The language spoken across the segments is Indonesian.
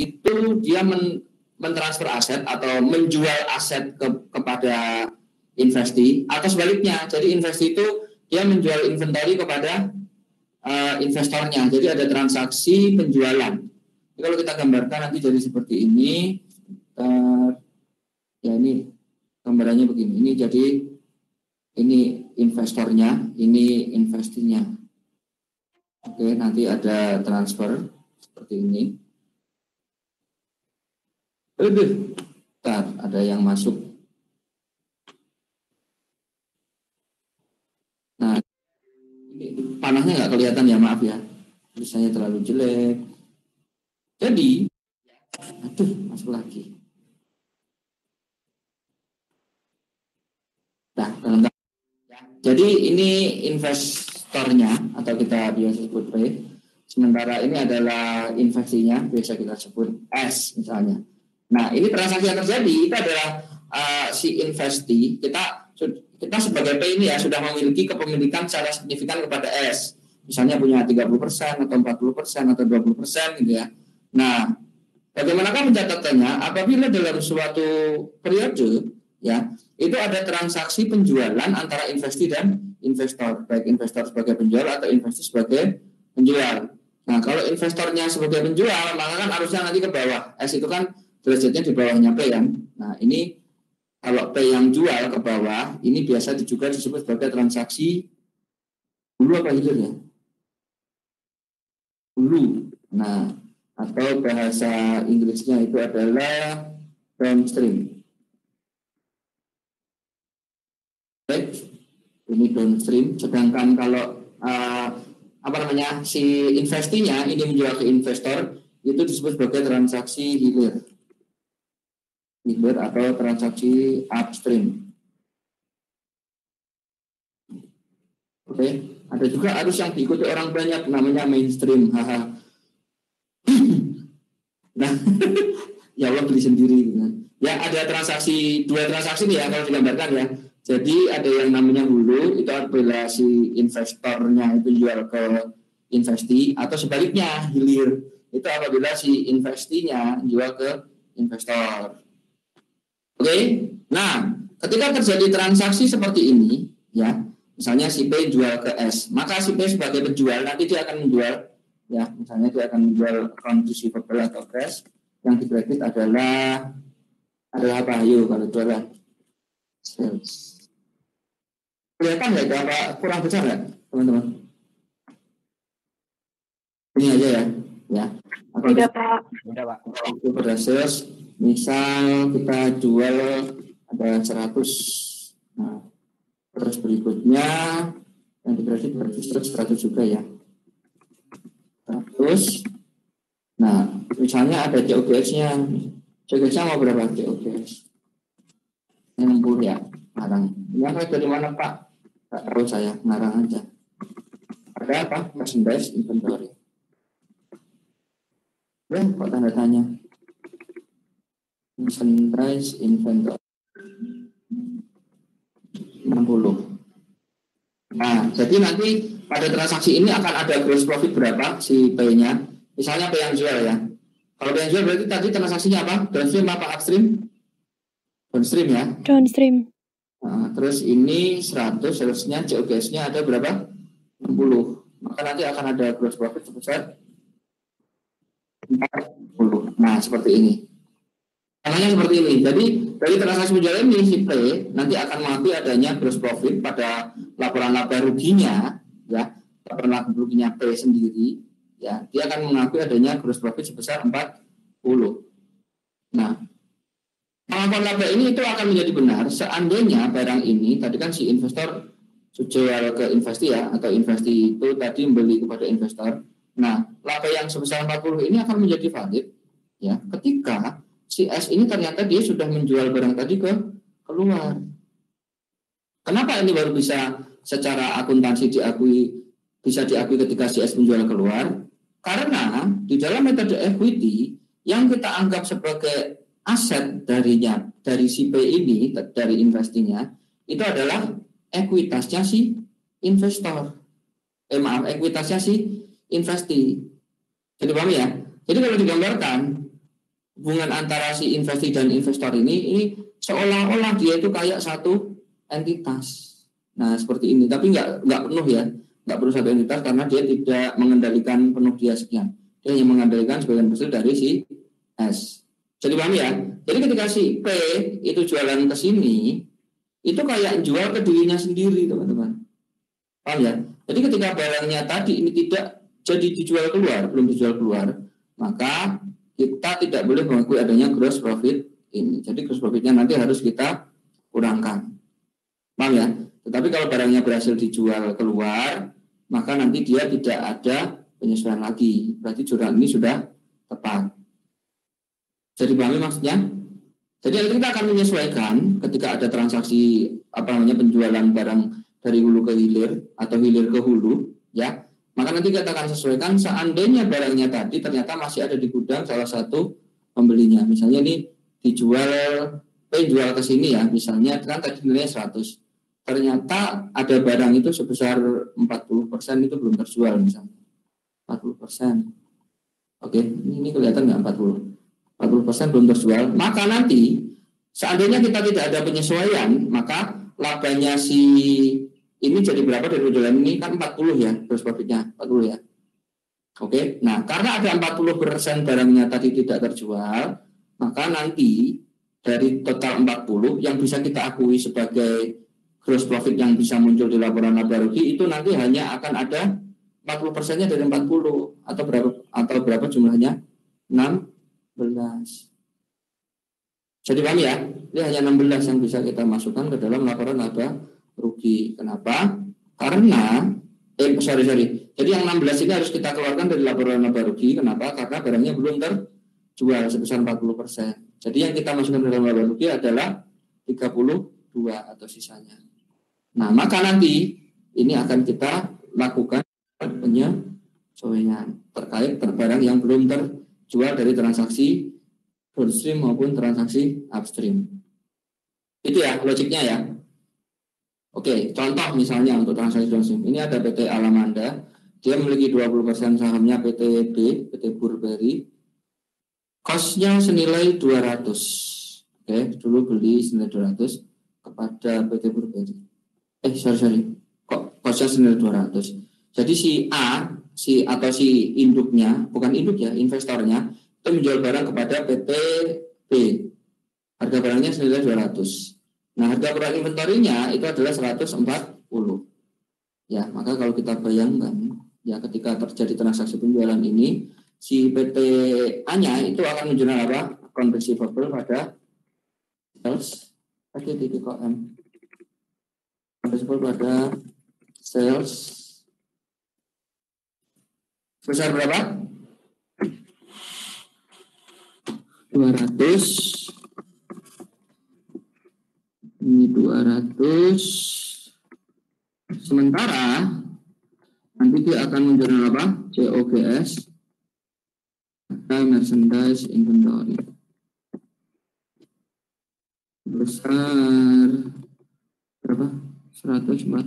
itu dia mentransfer aset atau menjual aset kepada investi, atau sebaliknya. Jadi investi itu dia menjual inventory kepada investornya. Jadi ada transaksi penjualan. Jadi kalau kita gambarkan nanti jadi seperti ini. Ya ini gambarannya begini. Ini jadi ini investornya, ini investinya. Oke, nanti ada transfer seperti ini. Bentar, ada yang masuk. Nah, ini panahnya nggak kelihatan ya, maaf ya. Tulisannya terlalu jelek. Jadi, masuk lagi. Nah, jadi ini investornya atau kita biasa sebut P. Sementara ini adalah investinya, biasa kita sebut S misalnya. Nah, ini transaksi yang terjadi itu adalah si investi, kita sebagai P ini ya sudah memiliki kepemilikan secara signifikan kepada S. Misalnya punya 30% atau 40% atau 20% gitu ya. Nah, bagaimanakah mencatatkannya? Apabila dalam suatu periode ya, itu ada transaksi penjualan antara investi dan investor, baik investor sebagai penjual atau investi sebagai penjual. Nah, kalau investornya sebagai penjual, maka kan harusnya nanti ke bawah. S itu kan derajatnya di bawahnya P kan. Nah, ini kalau P yang jual ke bawah, ini biasa juga disebut sebagai transaksi hulu apa hilir ya? Hulu. Nah, atau bahasa Inggrisnya itu adalah downstream. Baik, ini downstream. Sedangkan kalau si investinya ini menjual ke investor, itu disebut sebagai transaksi hilir atau transaksi upstream. Oke, ada juga arus yang diikuti orang banyak, namanya mainstream. Nah, ya Allah beli sendiri. Ya, ada dua transaksi nih ya kalau digambarkan ya. Jadi ada yang namanya hulu, itu apabila si investornya itu jual ke investi, atau sebaliknya hilir, itu apabila si investinya jual ke investor. Oke, nah ketika terjadi transaksi seperti ini, ya, misalnya si P jual ke S, maka si P sebagai penjual nanti dia akan menjual, ya, misalnya dia akan menjual account receivable atau cash, yang dikredit adalah apa? Ayo kalau jualan sales. Kelihatan nggak itu apa kurang besar nggak teman-teman? Ini aja ya. Tidak Pak. Tidak Pak. Itu pada sales, misal kita jual ada 100. Nah, terus berikutnya yang dikredit berarti 100 juga ya. 100. Nah, misalnya ada COGS-nya. COGS-nya mau berapa COGS? 60 ya. Ngarang. Ini apa dari mana Pak? Tak tahu saya, ngarang aja. Ada apa? Merchandise inventory. Ya, kok tanda tanya? Merchandise inventory 60. Nah, jadi nanti pada transaksi ini akan ada gross profit berapa si P-nya. Misalnya P yang jual ya. Kalau P yang jual berarti tadi transaksinya apa? Downstream apa upstream? Downstream ya. Downstream. Nah, terus ini 100, harusnya COGS-nya ada berapa? 60. Maka nanti akan ada gross profit sebesar 40. Nah, seperti ini. Caranya seperti ini. Jadi, dari transaksi penjualan ini, si P nanti akan mengakui adanya gross profit pada laporan laba ruginya, ya, laporan laba ruginya P sendiri, ya, dia akan mengakui adanya gross profit sebesar 40. Nah, laporan laba ini itu akan menjadi benar seandainya barang ini tadi kan si investor jual ke investi ya, atau investi itu tadi membeli kepada investor. Nah, laba yang sebesar 40 ini akan menjadi valid ya ketika si S ini ternyata dia sudah menjual barang tadi ke keluar. Kenapa ini baru bisa secara akuntansi bisa diakui ketika si S menjual keluar? Karena di dalam metode equity yang kita anggap sebagai aset dari si P ini, dari investinya, itu adalah ekuitasnya si investor. Ekuitasnya si investi. Jadi paham ya? Jadi kalau digambarkan, hubungan antara si investasi dan investor ini seolah-olah dia itu kayak satu entitas. Nah seperti ini, tapi nggak penuh ya, nggak perlu satu entitas karena dia tidak mengendalikan penuh dia sekian. Dia hanya mengendalikan sebagian besar dari si S. Jadi paham ya? Jadi ketika si P itu jualan ke sini, itu kayak jual ke dirinya sendiri, teman-teman. Paham ya? Jadi ketika barangnya tadi ini tidak jadi dijual keluar, belum dijual keluar, maka kita tidak boleh mengakui adanya gross profit ini. Jadi gross profitnya nanti harus kita kurangkan. Paham ya? Tetapi kalau barangnya berhasil dijual keluar, maka nanti dia tidak ada penyesuaian lagi. Berarti jurnal ini sudah tepat. Jadi pahami maksudnya? Jadi kita akan menyesuaikan ketika ada transaksi penjualan barang dari hulu ke hilir atau hilir ke hulu, ya. Maka nanti kita akan sesuaikan seandainya barangnya tadi ternyata masih ada di gudang salah satu pembelinya. Misalnya ini dijual, jual ke sini ya, misalnya kan tadi nilainya 100. Ternyata ada barang itu sebesar 40% itu belum terjual misalnya. 40%. Oke, ini kelihatan nggak 40% belum terjual. Maka nanti seandainya kita tidak ada penyesuaian, maka labanya si ini jadi berapa dari penjualan ini kan 40 ya, gross profitnya 40 ya. Oke, nah karena ada 40% barangnya tadi tidak terjual, maka nanti dari total 40 yang bisa kita akui sebagai gross profit yang bisa muncul di laporan laba rugi itu nanti hanya akan ada 40%-nya dari 40 atau berapa jumlahnya? 16. Jadi paham ya? Ini hanya 16 yang bisa kita masukkan ke dalam laporan laba rugi. Kenapa? Karena Jadi yang 16 ini harus kita keluarkan dari laporan laba rugi. Kenapa? Karena barangnya belum terjual sebesar 40%. Jadi yang kita masukkan dalam laba rugi adalah 32 atau sisanya. Nah, maka nanti ini akan kita lakukan penyesuaian terkait barang yang belum terjual dari transaksi downstream maupun transaksi upstream. Itu ya logiknya ya. Oke, contoh misalnya untuk transaksi downstream. Ini ada PT Alamanda, dia memiliki 20% sahamnya PT Burberry. Cost-nya senilai 200. Oke, dulu beli senilai 200 kepada PT Burberry. Kok cost-nya senilai 200. Jadi si A, si induknya, bukan induk ya, investornya, itu menjual barang kepada PT B. Harga barangnya senilai 200. Nah, harga produk inventorinya itu adalah 140. Ya, maka kalau kita bayangkan, ya ketika terjadi transaksi penjualan ini, si PT A-nya itu akan menjual apa? Account receivable pada sales, pada sales sebesar berapa? 200. Ini 200. Sementara nanti dia akan menjual apa? COGS atau merchandise inventory besar berapa? 140.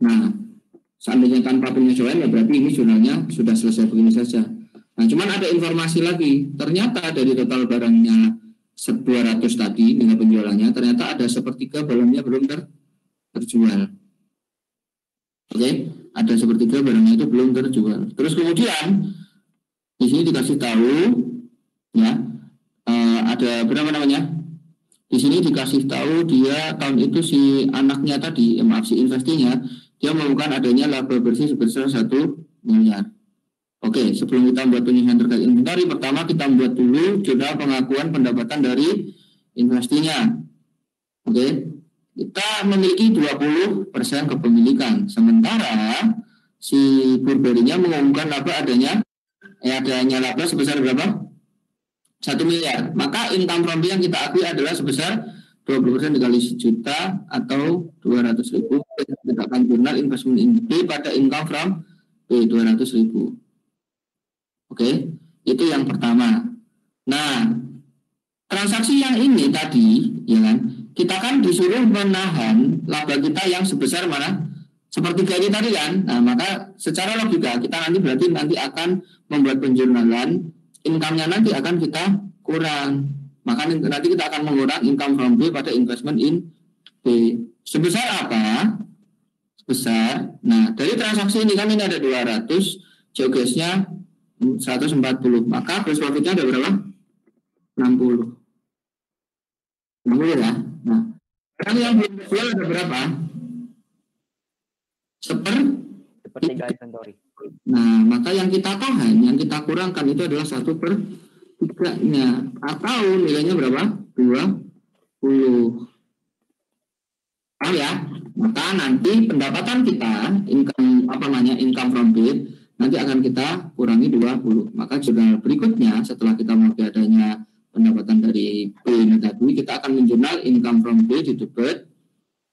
Nah, seandainya tanpa penyesuaian ya berarti ini jurnalnya sudah selesai begini saja. Nah, cuman ada informasi lagi. Ternyata dari total barangnya 200 tadi dengan penjualannya, ternyata ada sepertiga barangnya belum terjual. Oke, ada sepertiga barangnya itu belum terjual. Terus kemudian di sini dikasih tahu, ya, ada berapa namanya? Di sini dikasih tahu dia tahun itu si anaknya tadi, si investinya, dia melakukan adanya laba bersih sebesar 1 miliar. Oke, sebelum kita membuat penyesuaian terkait inventory, pertama kita membuat dulu jurnal pengakuan pendapatan dari investinya. Oke, kita memiliki 20% kepemilikan. Sementara si Burberry-nya mengumumkan laba adanya laba sebesar berapa? 1 miliar. Maka income from B yang kita akui adalah sebesar 20% dikali 1 juta atau 200.000. Kita letakkan jurnal investment in B pada income from B 200.000. Oke, itu yang pertama. Nah, transaksi yang ini tadi, ya kan, kita kan disuruh menahan laba kita yang sebesar mana? sepertiga ini tadi kan. Nah, maka secara logika kita nanti akan membuat penjurnalan, income-nya nanti akan kita kurang. Maka nanti kita akan mengurangi income from B pada investment in B. Sebesar apa? Sebesar, nah dari transaksi ini kan ini ada 200, GOGS-nya 140, maka gross profit-nya ada berapa? 60. 60 ya. Nah, sekarang yang belum terjual ada berapa? Sepertiga inventory. Nah, maka yang kita tahan, yang kita kurangkan itu adalah 1/3-nya, atau nilainya berapa? 20. Paham ya? Maka nanti pendapatan kita, income from B, nanti akan kita kurangi 20. Maka jurnal berikutnya setelah kita mengetahui adanya pendapatan dari B ini tadi, kita akan menjurnal income from B di debit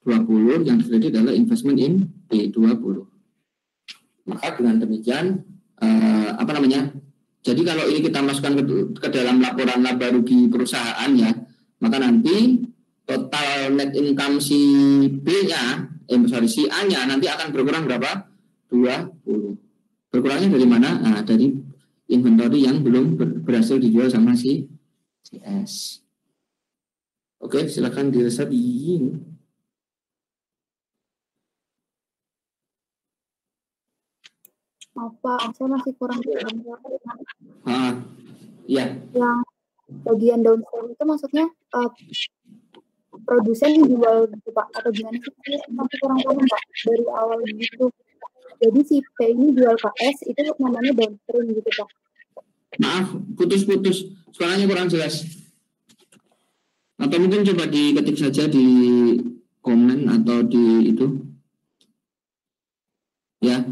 20, yang terjadi adalah investment in B 20. Maka dengan demikian jadi kalau ini kita masukkan ke dalam laporan laba rugi perusahaan ya, maka nanti total net income si B-nya, si A-nya nanti akan berkurang berapa? 20. Berkurangnya dari mana? Nah, dari inventory yang belum berhasil dijual sama si S. Oke, silakan diresapi. Maaf Pak, saya masih kurang paham. Iya. Yang bagian downstream itu maksudnya produsen jual gitu Pak, atau gimana sih? Saya masih kurang paham Pak, dari awal gitu. Jadi si P ini jual ke S, itu namanya downstream gitu Pak. Maaf, putus-putus, suaranya kurang jelas. Atau mungkin coba diketik saja di komen atau di itu. Ya,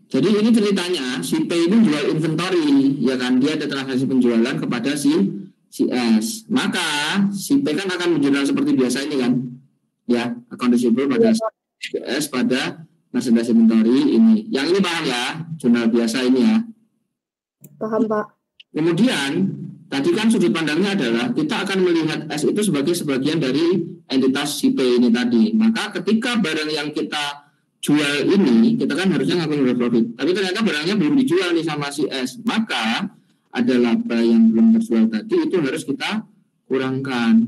jadi ini ceritanya si P ini jual inventory, ya kan? Dia ada transaksi penjualan kepada si S. Maka si P kan akan menjual seperti biasa ini kan? Ya, account receivable pada si S pada merchandise inventory ini. Yang ini paham ya? Jurnal biasa ini ya. Paham Pak. Kemudian tadi kan sudut pandangnya adalah kita akan melihat S itu sebagai sebagian dari entitas si P ini tadi. Maka ketika barang yang kita jual ini, kita kan harusnya ngakuin gross profit. Tapi ternyata barangnya belum dijual nih sama si S. Maka ada laba yang belum terjual tadi, itu harus kita kurangkan.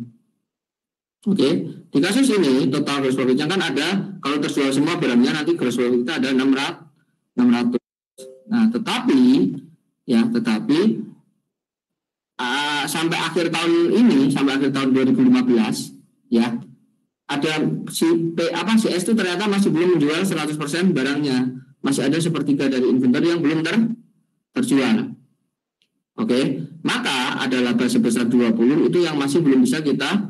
Oke, di kasus ini total gross profitnya kan ada, kalau terjual semua barangnya nanti gross profit kita ada 600. Nah, tetapi sampai akhir tahun ini, sampai akhir tahun 2015, ya, ada si S itu ternyata masih belum menjual 100% barangnya. Masih ada sepertiga dari inventory yang belum terjual. Oke, maka ada laba sebesar 20 itu yang masih belum bisa kita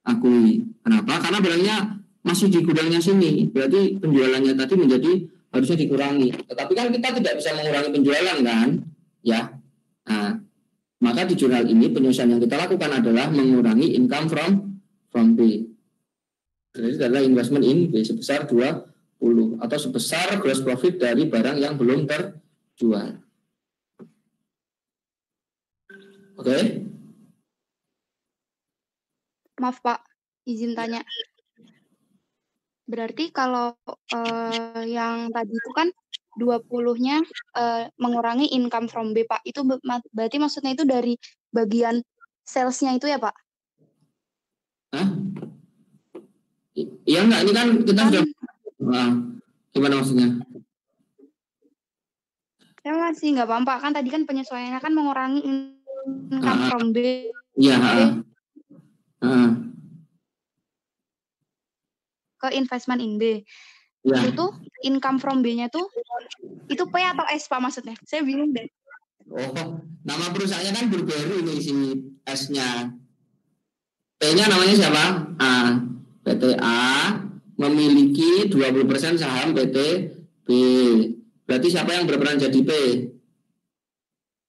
akui. Kenapa? Karena barangnya masih di gudangnya sini. Berarti penjualannya tadi harusnya dikurangi. Tetapi kan kita tidak bisa mengurangi penjualan kan? Ya. Nah, maka di jurnal ini penyusunan yang kita lakukan adalah mengurangi income from B. Jadi adalah investment in B sebesar 20 atau sebesar gross profit dari barang yang belum terjual. Oke. Maaf Pak, izin tanya. Berarti kalau yang tadi itu kan 20-nya mengurangi income from B Pak. Itu berarti maksudnya itu dari bagian sales-nya itu ya Pak? Hah? Iya enggak, ini kan kita sudah gimana maksudnya? Saya masih nggak paham Pak, kan tadi kan penyesuaiannya kan mengurangi income from B. Iya. Ke investment in B. Ya. Itu income from B-nya tuh itu P atau S Pak maksudnya? Saya bingung deh. Oh, nama perusahaannya kan Burberry ini si S-nya. P-nya namanya siapa? A. PT A memiliki 20% saham PT B. Berarti siapa yang berperan jadi P?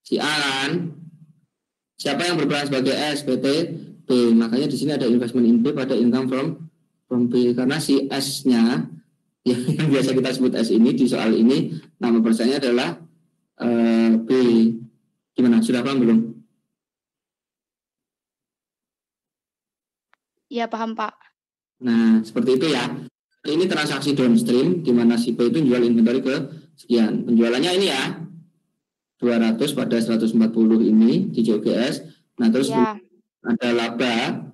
Si A kan? Siapa yang berperan sebagai S? PT B. Makanya di sini ada investment in B pada income from B. Karena si S-nya yang biasa kita sebut S ini di soal ini nama perusahaannya adalah B. Gimana? Sudah paham belum? Iya paham Pak. Nah, seperti itu ya. Ini transaksi downstream di mana si P itu jual inventory ke sekian. Penjualannya ini ya 200 pada 140 ini di JOGS. Nah, terus Ya. ada laba.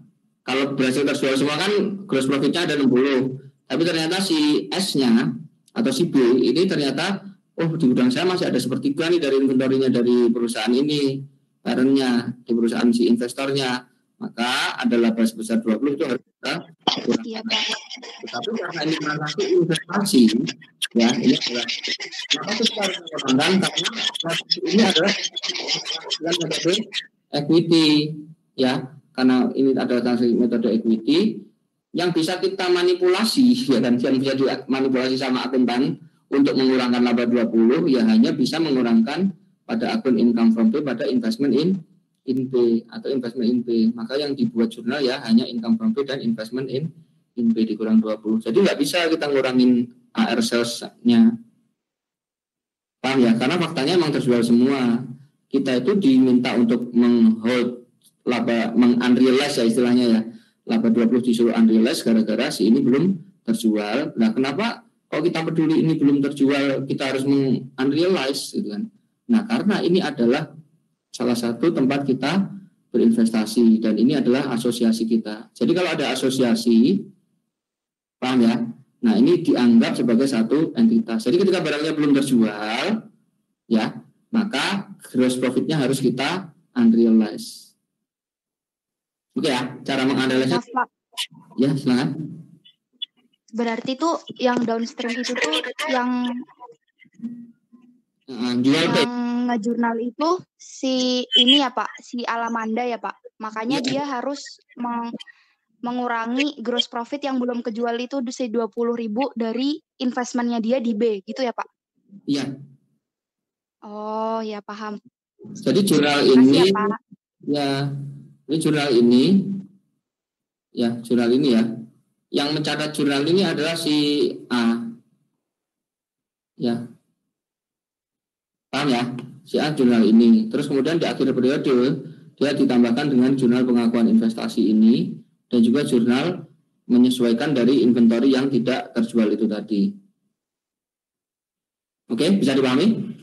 Kalau berhasil terjual semua kan gross profit-nya ada 60. Tapi ternyata si S-nya atau si B ini ternyata di gudang saya masih ada sepertiga nih dari inventory-nya dari perusahaan ini, parent-nya, di perusahaan si investornya. Maka ada laba sebesar 20 itu harus kita kurangkan. Iya, Pak. Tetapi karena ini transaksi investasi, ya ini adalah maka kita harus mengurangkan karena transaksi ini adalah metode equity, ya karena ini adalah transaksi metode equity yang bisa kita manipulasi, ya kan, yang bisa dimanipulasi sama akuntan untuk mengurangkan laba 20 ya hanya bisa mengurangkan pada akun income from P pada investment in P atau investment in P. Maka yang dibuat jurnal ya hanya income from P dan investment in P dikurang 20. Jadi nggak bisa kita ngurangin AR sales-nya. Paham ya? Karena faktanya memang terjual semua. Kita itu diminta untuk menghold laba, unrealized ya istilahnya ya. Laba 20 disuruh unrealized gara-gara si ini belum terjual. Nah, kenapa kalau kita peduli ini belum terjual kita harus unrealized gitu kan? Nah, karena ini adalah salah satu tempat kita berinvestasi dan ini adalah asosiasi kita. Jadi kalau ada asosiasi, paham ya? Nah, ini dianggap sebagai satu entitas. Jadi ketika barangnya belum terjual, ya, maka gross profit-nya harus kita unrealized. Oke ya, cara menganalisis. Maaf, Pak. Ya, silakan. Berarti tuh yang downstream itu tuh yang Jual P. yang ngejurnal itu si ini ya Pak, si Alamanda ya Pak. Makanya dia harus mengurangi gross profit yang belum kejual itu si 20.000 dari investmentnya dia di B, gitu ya Pak? Iya. Oh ya, paham. Jadi jurnal Makasih ini ya, Pak. ya, ini jurnal ini ya, jurnal ini ya. Yang mencatat jurnal ini adalah si A. Ya. Paham ya? Si A jurnal ini. Terus kemudian di akhir periode dia ditambahkan dengan jurnal pengakuan investasi ini dan juga jurnal menyesuaikan dari inventory yang tidak terjual itu tadi. Oke, bisa dipahami?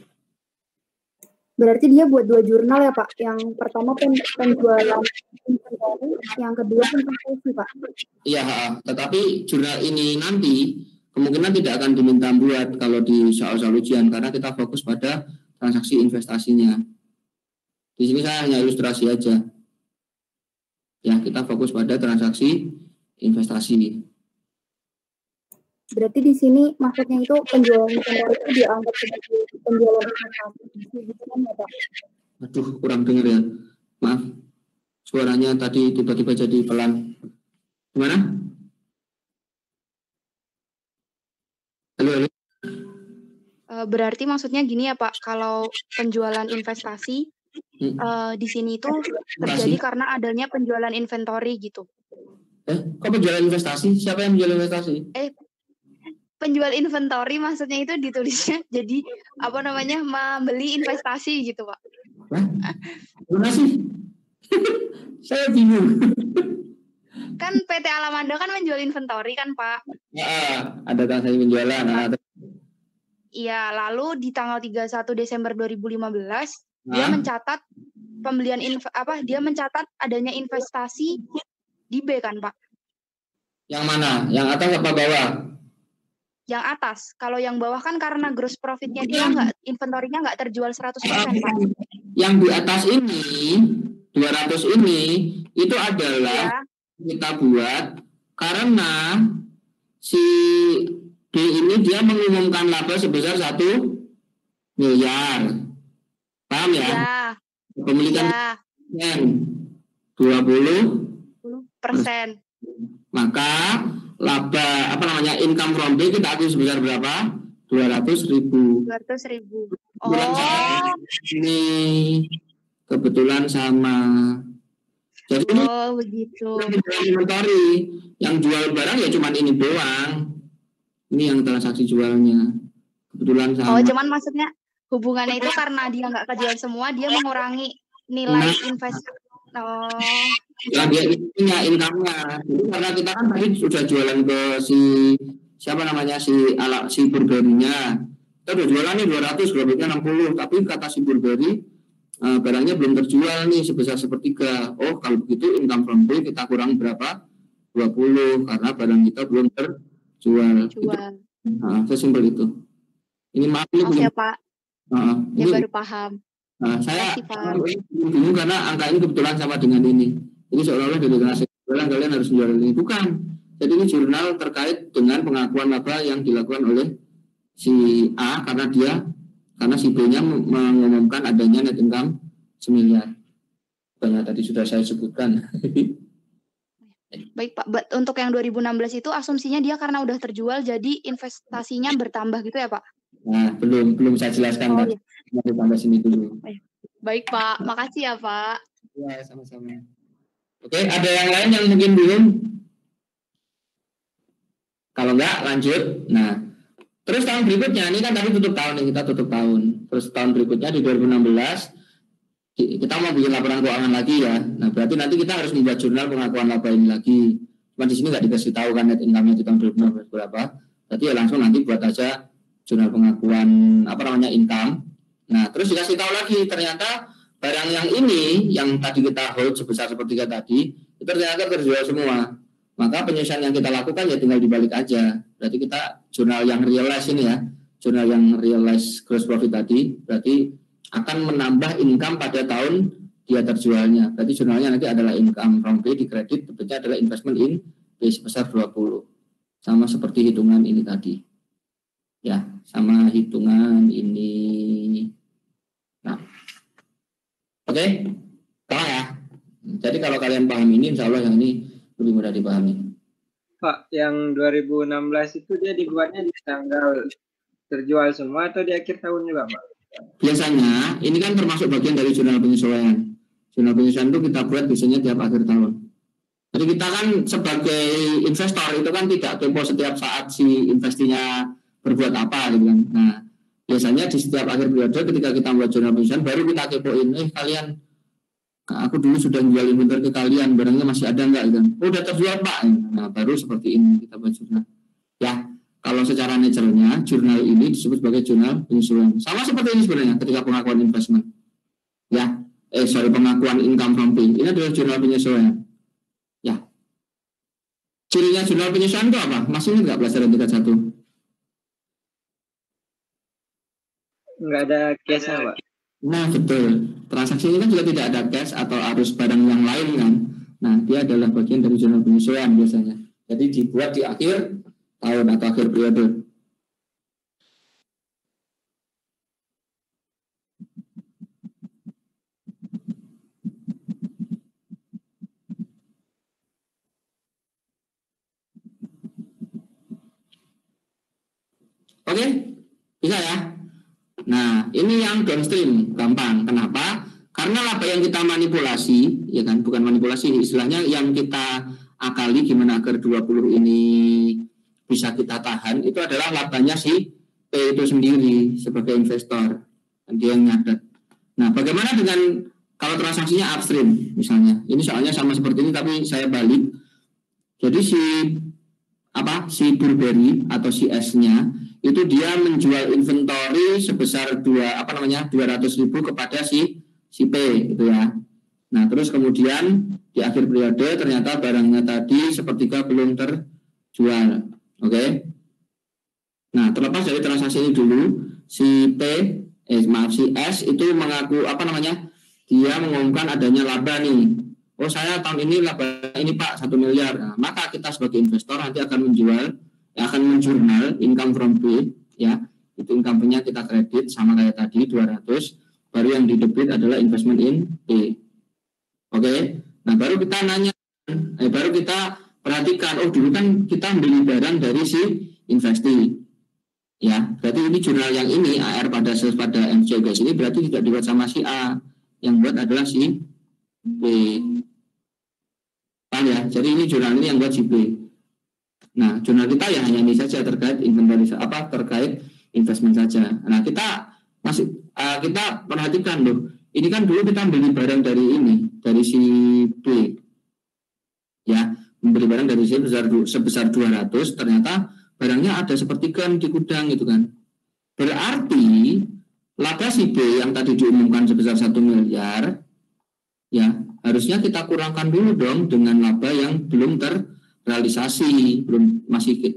Berarti dia buat 2 jurnal ya Pak. Yang pertama penjualan inventory, yang kedua investasi Pak. Iya, tetapi jurnal ini nanti kemungkinan tidak akan diminta buat kalau di soal-soal ujian karena kita fokus pada transaksi investasinya. Di sini saya hanya ilustrasi aja. Ya, kita fokus pada transaksi investasi. Berarti di sini maksudnya itu penjualan inventory itu dianggap sebagai penjualan investasi gitu kan ya Pak? Aduh, kurang dengar ya. Maaf. Suaranya tadi tiba-tiba jadi pelan. Gimana? Halo. Berarti maksudnya gini ya Pak, kalau penjualan investasi di sini itu terjadi karena adanya penjualan inventory gitu. Kok penjualan investasi? Siapa yang menjual investasi? Penjual inventory maksudnya itu ditulisnya jadi apa namanya, membeli investasi gitu Pak. Gimana sih? Saya bingung. Kan PT Alamanda kan menjual inventory kan Pak. Ya, ada transaksi penjualan. Iya, lalu di tanggal 31 Desember 2015 dia mencatat pembelian dia mencatat adanya investasi di B kan Pak. Yang mana? Yang atas apa bawah? Yang atas. Kalau yang bawah kan karena gross profitnya dia inventory-nya nggak terjual 100% Pak. Yang di atas ini 200 ini itu adalah kita buat karena si B ini dia mengumumkan laba sebesar 1 miliar. Paham ya? Pemilikan 20%. Maka laba income from B kita akui sebesar berapa? 200.000. 200.000. Ini kebetulan sama. Jadi begitu. Inventory yang jual barang ya cuma ini doang. Ini yang transaksi jualnya. Kebetulan sama. Cuman maksudnya hubungannya itu karena dia nggak kejual semua, dia mengurangi nilai invest. Ya dia punya income-nya. Jadi karena kita kan tadi sudah jualan ke si siapa namanya si Burberry-nya. Kita udah jualan nih 200, profitnya 60, tapi kata si Burberry barangnya belum terjual nih sebesar sepertiga. Oh, kalau begitu income from B kita kurang berapa? 20 karena barang kita belum terjual. Jual. Sesimpel itu. Ini maaf ini Oke, Pak. Ya ini, baru paham. saya Makasih, Pak. bingung karena angka ini kebetulan sama dengan ini. Ini seolah-olah dari generasi kalian harus menjual ini. Bukan. Jadi ini jurnal terkait dengan pengakuan laba yang dilakukan oleh si A karena si B-nya mengumumkan adanya net income 1 miliar. Banyak tadi sudah saya sebutkan. Baik, Pak. Untuk yang 2016 itu asumsinya dia karena udah terjual jadi investasinya bertambah gitu ya, Pak? Nah, belum saya jelaskan tadi. Iya. Ditambah sini dulu. Baik, Pak. Makasih ya, Pak. Ya, sama-sama. Oke, ada yang lain yang mungkin bingung? Kalau enggak, lanjut. Nah, terus tahun berikutnya, ini kan tadi tutup tahun, kita tutup tahun. Terus tahun berikutnya di 2016, kita mau bikin laporan keuangan lagi ya. Nah, berarti nanti kita harus membuat jurnal pengakuan laba ini lagi. Cuma di sini nggak dikasih tahu kan net income-nya di tahun 2016 berapa. Berarti ya langsung nanti buat aja jurnal pengakuan income. Nah, terus dikasih tahu lagi ternyata barang yang ini yang tadi kita hold sebesar sepertiga tadi itu ternyata terjual semua. Maka penyelesaian yang kita lakukan ya tinggal dibalik aja. Berarti kita jurnal yang realize ini ya, jurnal yang realize gross profit tadi, berarti akan menambah income pada tahun dia terjualnya. Berarti jurnalnya nanti adalah income from B di kredit, debitnya adalah investment in B sebesar 20. Sama seperti hitungan ini tadi. Ya, sama hitungan ini. Nah, oke, paham ya? Jadi kalau kalian paham ini, insya Allah yang ini lebih mudah dipahami. Pak, yang 2016 itu dia dibuatnya di tanggal terjual semua atau di akhir tahun juga, Pak? Biasanya, ini kan termasuk bagian dari jurnal penyesuaian. Jurnal penyesuaian itu kita buat biasanya tiap akhir tahun. Jadi kita kan sebagai investor itu kan tidak tempo setiap saat si investinya berbuat apa gitu kan. Nah, biasanya di setiap akhir periode ketika kita membuat jurnal penyesuaian baru kita kepoin, kalian, aku dulu sudah jual inventory ke kalian, barangnya masih ada nggak gitu. Oh, udah terjual Pak. Nah, baru seperti ini kita buat jurnal. Ya. Kalau secara naturalnya, jurnal ini disebut sebagai jurnal penyesuaian. Sama seperti ini sebenarnya ketika pengakuan investment. Ya, pengakuan income from B. Ini adalah jurnal penyesuaian. Ya. Cirinya jurnal penyesuaian itu apa? Masih ingat nggak pelajaran tingkat 1? Nggak ada cash-nya, Pak. Nah, betul. Transaksi ini kan juga tidak ada cash atau arus barang yang lain kan. Nah, dia adalah bagian dari jurnal penyesuaian biasanya. Jadi dibuat di akhir tahun atau akhir periode. Oke, bisa ya? Nah, ini yang downstream, gampang. Kenapa? Karena laba yang kita manipulasi, ya kan, bukan manipulasi, istilahnya yang kita akali gimana agar 20 ini bisa kita tahan, itu adalah labanya si P itu sendiri sebagai investor. Dan dia yang nyadet. Nah, bagaimana dengan kalau transaksinya upstream misalnya? Ini soalnya sama seperti ini tapi saya balik. Jadi si Burberry atau si S-nya itu dia menjual inventory sebesar 200.000 kepada si P gitu ya. Nah, terus kemudian di akhir periode ternyata barangnya tadi sepertiga belum terjual. Oke. Nah, terlepas dari transaksi ini dulu, si S itu mengaku dia mengumumkan adanya laba nih. Oh, saya tahun ini laba ini Pak 1 miliar. Nah, maka kita sebagai investor nanti akan menjurnal income from B ya. Itu income-nya kita kredit sama kayak tadi 200, baru yang di debit adalah investment in B. Oke. Nah, baru kita baru kita perhatikan, oh dulu kan kita beli barang dari si investi. Ya, berarti ini jurnal yang ini AR pada MC guys ini berarti tidak dibuat sama si A, yang buat adalah si B. Paham ya? Jadi ini jurnal ini yang buat si B. Nah, jurnal kita ya hanya ini saja terkait inventory terkait investment saja. Nah, kita perhatikan loh. Ini kan dulu kita beli barang dari si B. Ya, membeli barang dari si sebesar 200, ternyata barangnya ada sepertiga di gudang gitu kan. Berarti laba si B yang tadi diumumkan sebesar 1 miliar, ya harusnya kita kurangkan dulu dong dengan laba yang belum terrealisasi,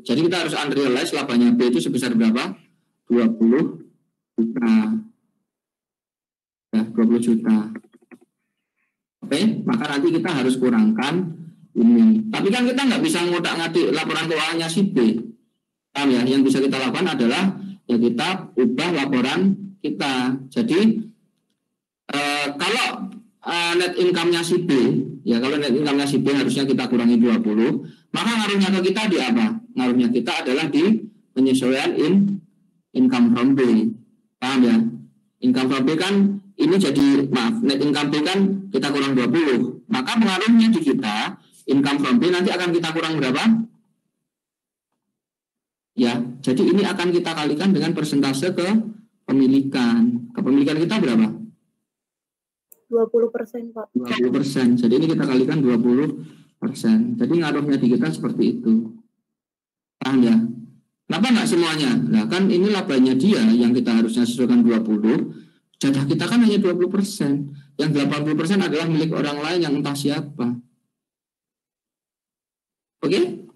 jadi kita harus unrealized labanya B itu sebesar berapa? 20 juta. Ya, 20 juta. Oke, maka nanti kita harus kurangkan ini. Tapi kan kita nggak bisa ngotak-ngatik laporan keuangannya si B. Paham ya? Yang bisa kita lakukan adalah ya kita ubah laporan kita. Jadi kalau net income-nya si B, ya kalau net income-nya si B harusnya kita kurangi 20, maka ngaruhnya ke kita di apa? Ngaruhnya kita adalah di penyesuaian income from B. Paham ya? Income from B kan ini jadi, net income B kan kita kurang 20. Maka pengaruhnya di kita, income from B nanti akan kita kurang berapa? Ya, jadi ini akan kita kalikan dengan persentase kepemilikan. Kepemilikan kita berapa? 20%, Pak. 20%. Jadi ini kita kalikan 20%. Jadi ngaruhnya di kita seperti itu. Paham ya? Kenapa nggak semuanya? Nah kan ini labanya dia yang kita harusnya sesuaikan 20. Jatah kita kan hanya 20%. Yang 80% adalah milik orang lain yang entah siapa. Oke?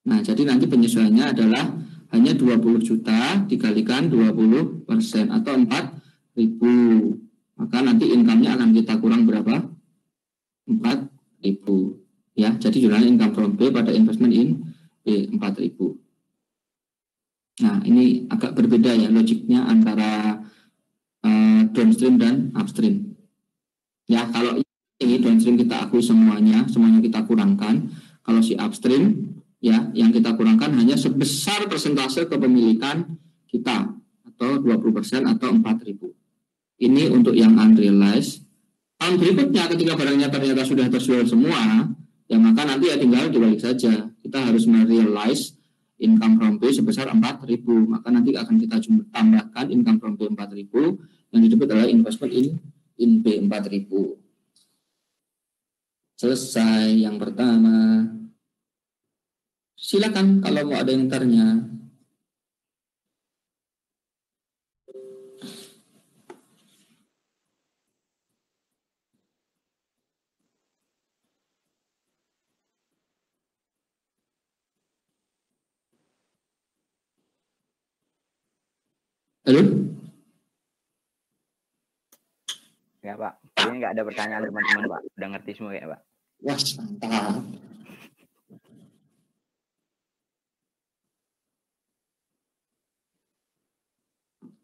Nah, jadi nanti penyesuaiannya adalah hanya 20 juta dikalikan 20% atau 4.000. Maka nanti income-nya akan kita kurang berapa? 4.000. Ya, jadi jumlahnya income from B pada investment in B 4.000. Nah, ini agak berbeda ya logiknya antara downstream dan upstream. Ya, kalau ini downstream kita akui semuanya kita kurangkan. Kalau si upstream, ya, yang kita kurangkan hanya sebesar persentase kepemilikan kita atau 20% atau 4.000. Ini untuk yang unrealized. Tahun berikutnya ketika barangnya ternyata sudah terjual semua, ya maka nanti ya tinggal dibalik saja. Kita harus merealize income from B sebesar 4.000. Maka nanti akan kita tambahkan income from B 4.000 yang disebut adalah investment in B 4.000. Selesai yang pertama. Silakan kalau mau ada yang tanya. Halo? Ya Pak, ini nggak ada pertanyaan teman-teman Pak, udah ngerti semua ya Pak? Wah, mantap.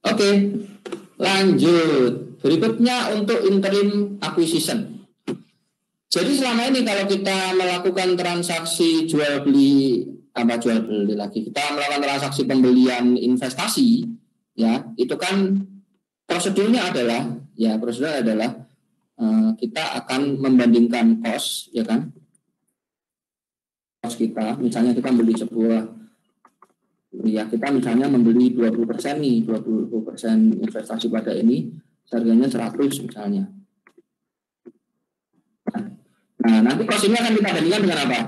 Oke, lanjut. Berikutnya untuk interim acquisition. Jadi selama ini kalau kita melakukan transaksi jual beli lagi, kita melakukan transaksi pembelian investasi, ya itu kan prosedurnya adalah kita akan membandingkan cost, ya kan? Cost kita, misalnya kita membeli sebuah, ya kita misalnya membeli 20% nih, 20% investasi pada ini, harganya 100 misalnya. Nah, nanti cost ini akan kita bandingkan dengan apa?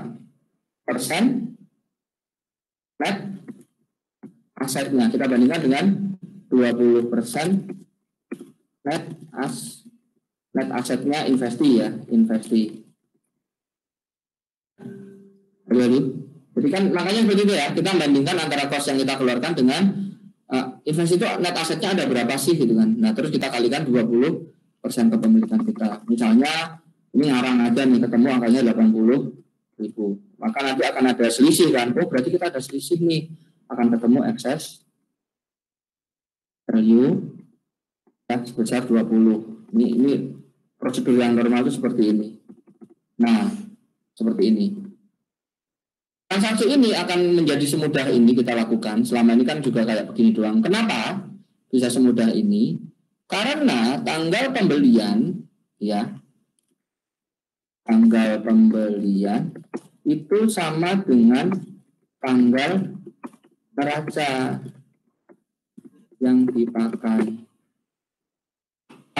Persen net asetnya. Kita bandingkan dengan 20% net asetnya investi. Jadi kan makanya begitu ya, kita bandingkan antara cost yang kita keluarkan dengan investi itu net asetnya ada berapa sih gitu kan. Nah, terus kita kalikan 20% kepemilikan kita. Misalnya ini ngarang aja nih, ketemu angkanya 80.000. Maka nanti akan ada selisih kan. Oh, berarti kita ada selisih nih. Akan ketemu excess value ya, sebesar 20. Ini prosedur yang normal itu seperti ini. Nah, seperti ini. Transaksi ini akan menjadi semudah ini kita lakukan. Selama ini kan juga kayak begini doang. Kenapa bisa semudah ini? Karena tanggal pembelian, ya, tanggal pembelian itu sama dengan tanggal neraca yang dipakai.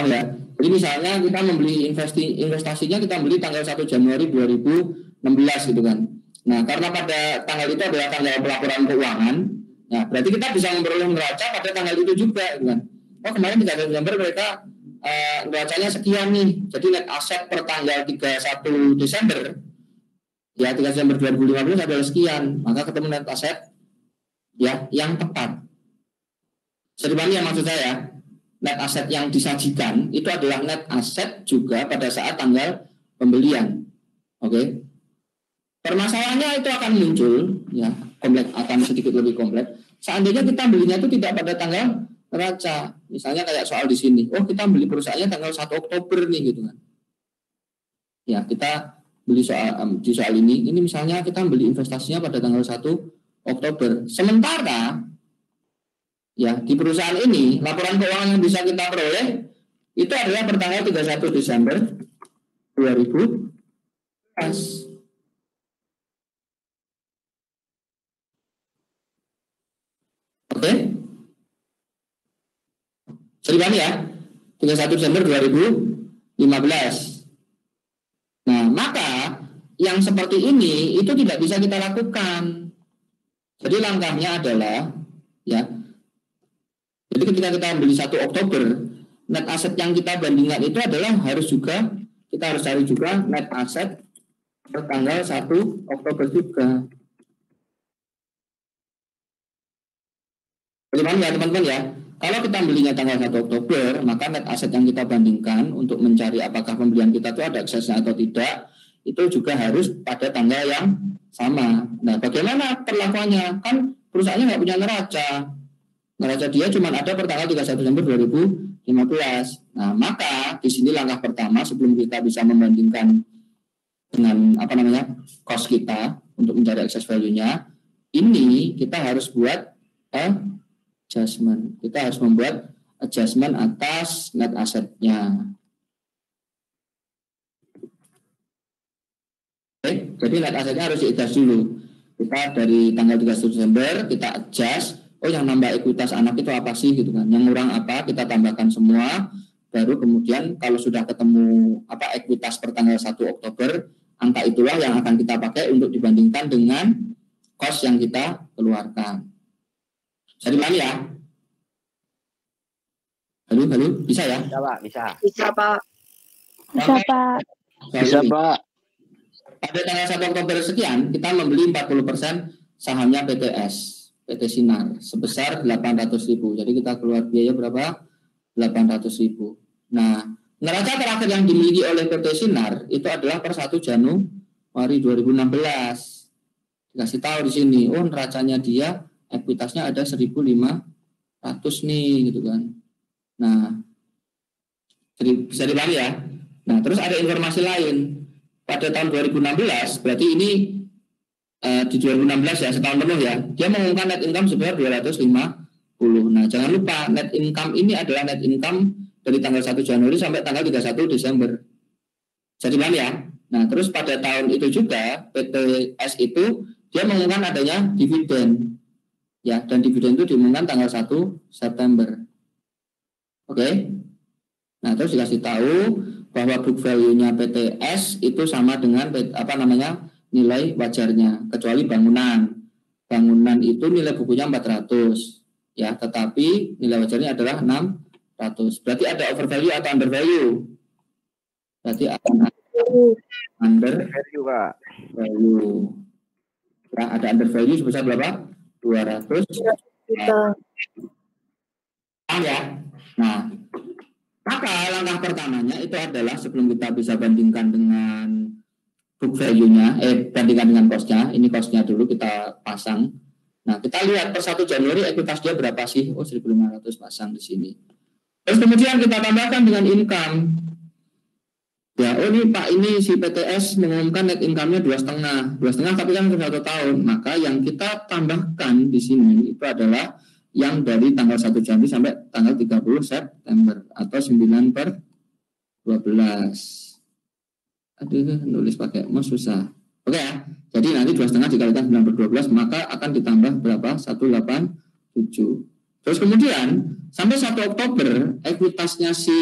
Ya, jadi misalnya kita membeli investasinya kita beli tanggal 1 Januari 2016 gitu kan. Nah, karena pada tanggal itu adalah tanggal pelaporan keuangan, nah berarti kita bisa memperoleh neraca pada tanggal itu juga, kan? Oh, kemarin 31 Desember mereka neracanya sekian nih. Jadi net aset per tanggal 31 Desember, ya 3 Desember 2015 adalah sekian, maka ketemu net aset ya yang tepat. Jadi yang maksud saya, net aset yang disajikan itu adalah net aset juga pada saat tanggal pembelian. Oke. Permasalahannya itu akan muncul, ya, kompleks, akan sedikit lebih kompleks. Seandainya kita belinya itu tidak pada tanggal neraca, misalnya kayak soal di sini, oh kita beli perusahaannya tanggal 1 Oktober nih, gitu kan. Ya, kita beli di soal ini misalnya kita beli investasinya pada tanggal 1 Oktober. Sementara, ya, di perusahaan ini, laporan keuangan yang bisa kita peroleh itu adalah pertanggal 31 Desember 2015. Oke, jadi ya, 31 Desember 2015. Nah, maka yang seperti ini itu tidak bisa kita lakukan. Jadi langkahnya adalah, ya, jadi ketika kita beli 1 Oktober, net aset yang kita bandingkan itu adalah kita harus cari juga net aset per tanggal 1 Oktober juga. Bagaimana ya teman-teman ya? Kalau kita belinya tanggal 1 Oktober, maka net aset yang kita bandingkan untuk mencari apakah pembelian kita itu ada aksesnya atau tidak, itu juga harus pada tanggal yang sama. Nah, bagaimana perlakuannya? Kan perusahaannya nggak punya neraca. Neraca dia cuma ada per tanggal 31 Desember 2015. Nah, maka di sini langkah pertama sebelum kita bisa membandingkan dengan cost kita untuk mencari excess value-nya, ini kita harus buat adjustment. Kita harus membuat adjustment atas net asetnya. Oke, jadi net asetnya harus di-adjust dulu. Kita dari tanggal 31 Desember kita adjust. Oh, yang nambah ekuitas anak itu apa sih gitu kan? Yang kurang apa? Kita tambahkan semua. Baru kemudian kalau sudah ketemu ekuitas per tanggal 1 Oktober, angka itulah yang akan kita pakai untuk dibandingkan dengan cost yang kita keluarkan. Jadi mana ya? Halo, bisa ya? Bisa, Pak, bisa. Bisa, Pak. Bisa, Pak. Bisa, Pak. Pada tanggal 1 Oktober sekian, kita membeli 40% sahamnya PT Sinar sebesar 800.000. Jadi kita keluar biaya berapa? 800.000. Nah, neraca terakhir yang dimiliki oleh PT Sinar itu adalah per 1 Januari 2016. Dikasih tahu di sini, oh neracanya dia ekuitasnya ada 1.500 nih gitu kan. Nah, bisa dibagi ya. Nah, terus ada informasi lain. Pada tahun 2016, berarti ini di 2016 ya, setahun penuh ya, dia mengumumkan net income sebesar 250. Nah, jangan lupa net income ini adalah net income dari tanggal 1 Januari sampai tanggal 31 Desember. Jadi mana ya? Nah, terus pada tahun itu juga PTS itu dia mengumumkan adanya dividen. Ya, dan dividen itu diumumkan tanggal 1 September. Oke. Nah, terus dikasih tahu bahwa book value-nya PTS itu sama dengan nilai wajarnya, kecuali bangunan. Bangunan itu nilai bukunya 400, ya, tetapi nilai wajarnya adalah 600. Berarti ada overvalue atau undervalue? Berarti akan undervalue, Pak. Value. Ya, ada undervalue sebesar berapa? 200 juta. Ya. Nah, maka langkah pertamanya itu adalah sebelum kita bisa bandingkan dengan book value-nya, bandingkan dengan cost-nya. Ini cost-nya dulu kita pasang. Nah, kita lihat per 1 Januari ekuitas dia berapa sih? Oh, 1.500 pasang di sini. Terus kemudian kita tambahkan dengan income. Ya, oh ini Pak, ini si PTS mengumumkan net income-nya 2,5 tapi kan 1 tahun. Maka yang kita tambahkan di sini itu adalah yang dari tanggal 1 Januari sampai tanggal 30 September atau 9/12. Aduh, nulis pakai mouse susah. Oke ya. Jadi nanti 2,5 dikalikan 9/12 maka akan ditambah berapa? 187. Terus kemudian sampai 1 Oktober ekuitasnya si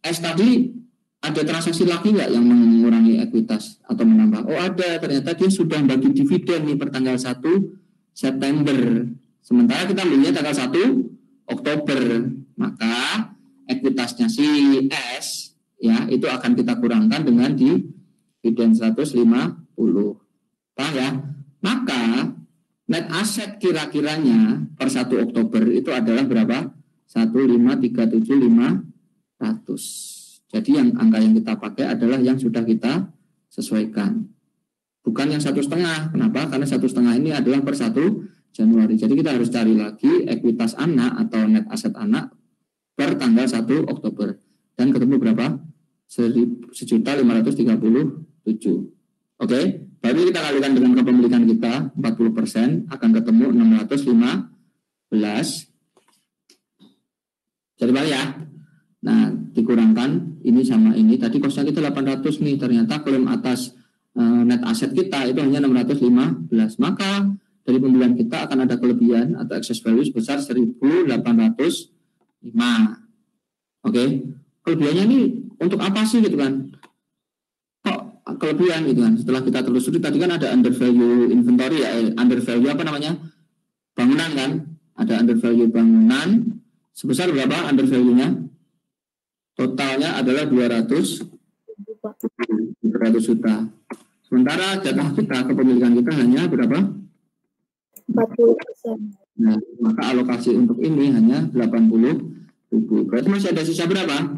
S tadi ada transaksi lagi nggak yang mengurangi ekuitas atau menambah? Oh ada, ternyata dia sudah bagi dividen nih per tanggal 1 September. Sementara kita belinya tanggal 1 Oktober. Maka ekuitasnya si S ya itu akan kita kurangkan dengan dividen 150. Paham ya? Maka net aset kira-kiranya per 1 Oktober itu adalah berapa? 1537500. Jadi yang angka yang kita pakai adalah yang sudah kita sesuaikan. Bukan yang 1,5. Kenapa? Karena 1,5 ini adalah per 1 Januari. Jadi kita harus cari lagi ekuitas anak atau net aset anak per tanggal 1 Oktober. Dan ketemu berapa? 1.537. Oke? Baru kita kalikan dengan kepemilikan kita 40% akan ketemu 615. Jadi balik ya. Nah, dikurangkan ini sama ini. Tadi kosnya kita 800 nih. Ternyata klaim atas net aset kita itu hanya 615. Maka dari pembelian kita akan ada kelebihan atau excess value sebesar 1.805. Oke. Kelebihannya ini untuk apa sih gitu kan? Kok kelebihan gitu kan? Setelah kita telusuri tadi kan ada under value inventory ya. Under value apa namanya? Bangunan kan? Ada under value bangunan. Sebesar berapa under value-nya? Totalnya adalah 200 juta. Sementara jatah kita, kepemilikan kita hanya berapa? 40%. Nah, maka alokasi untuk ini hanya 80.000. Berarti masih ada sisa berapa?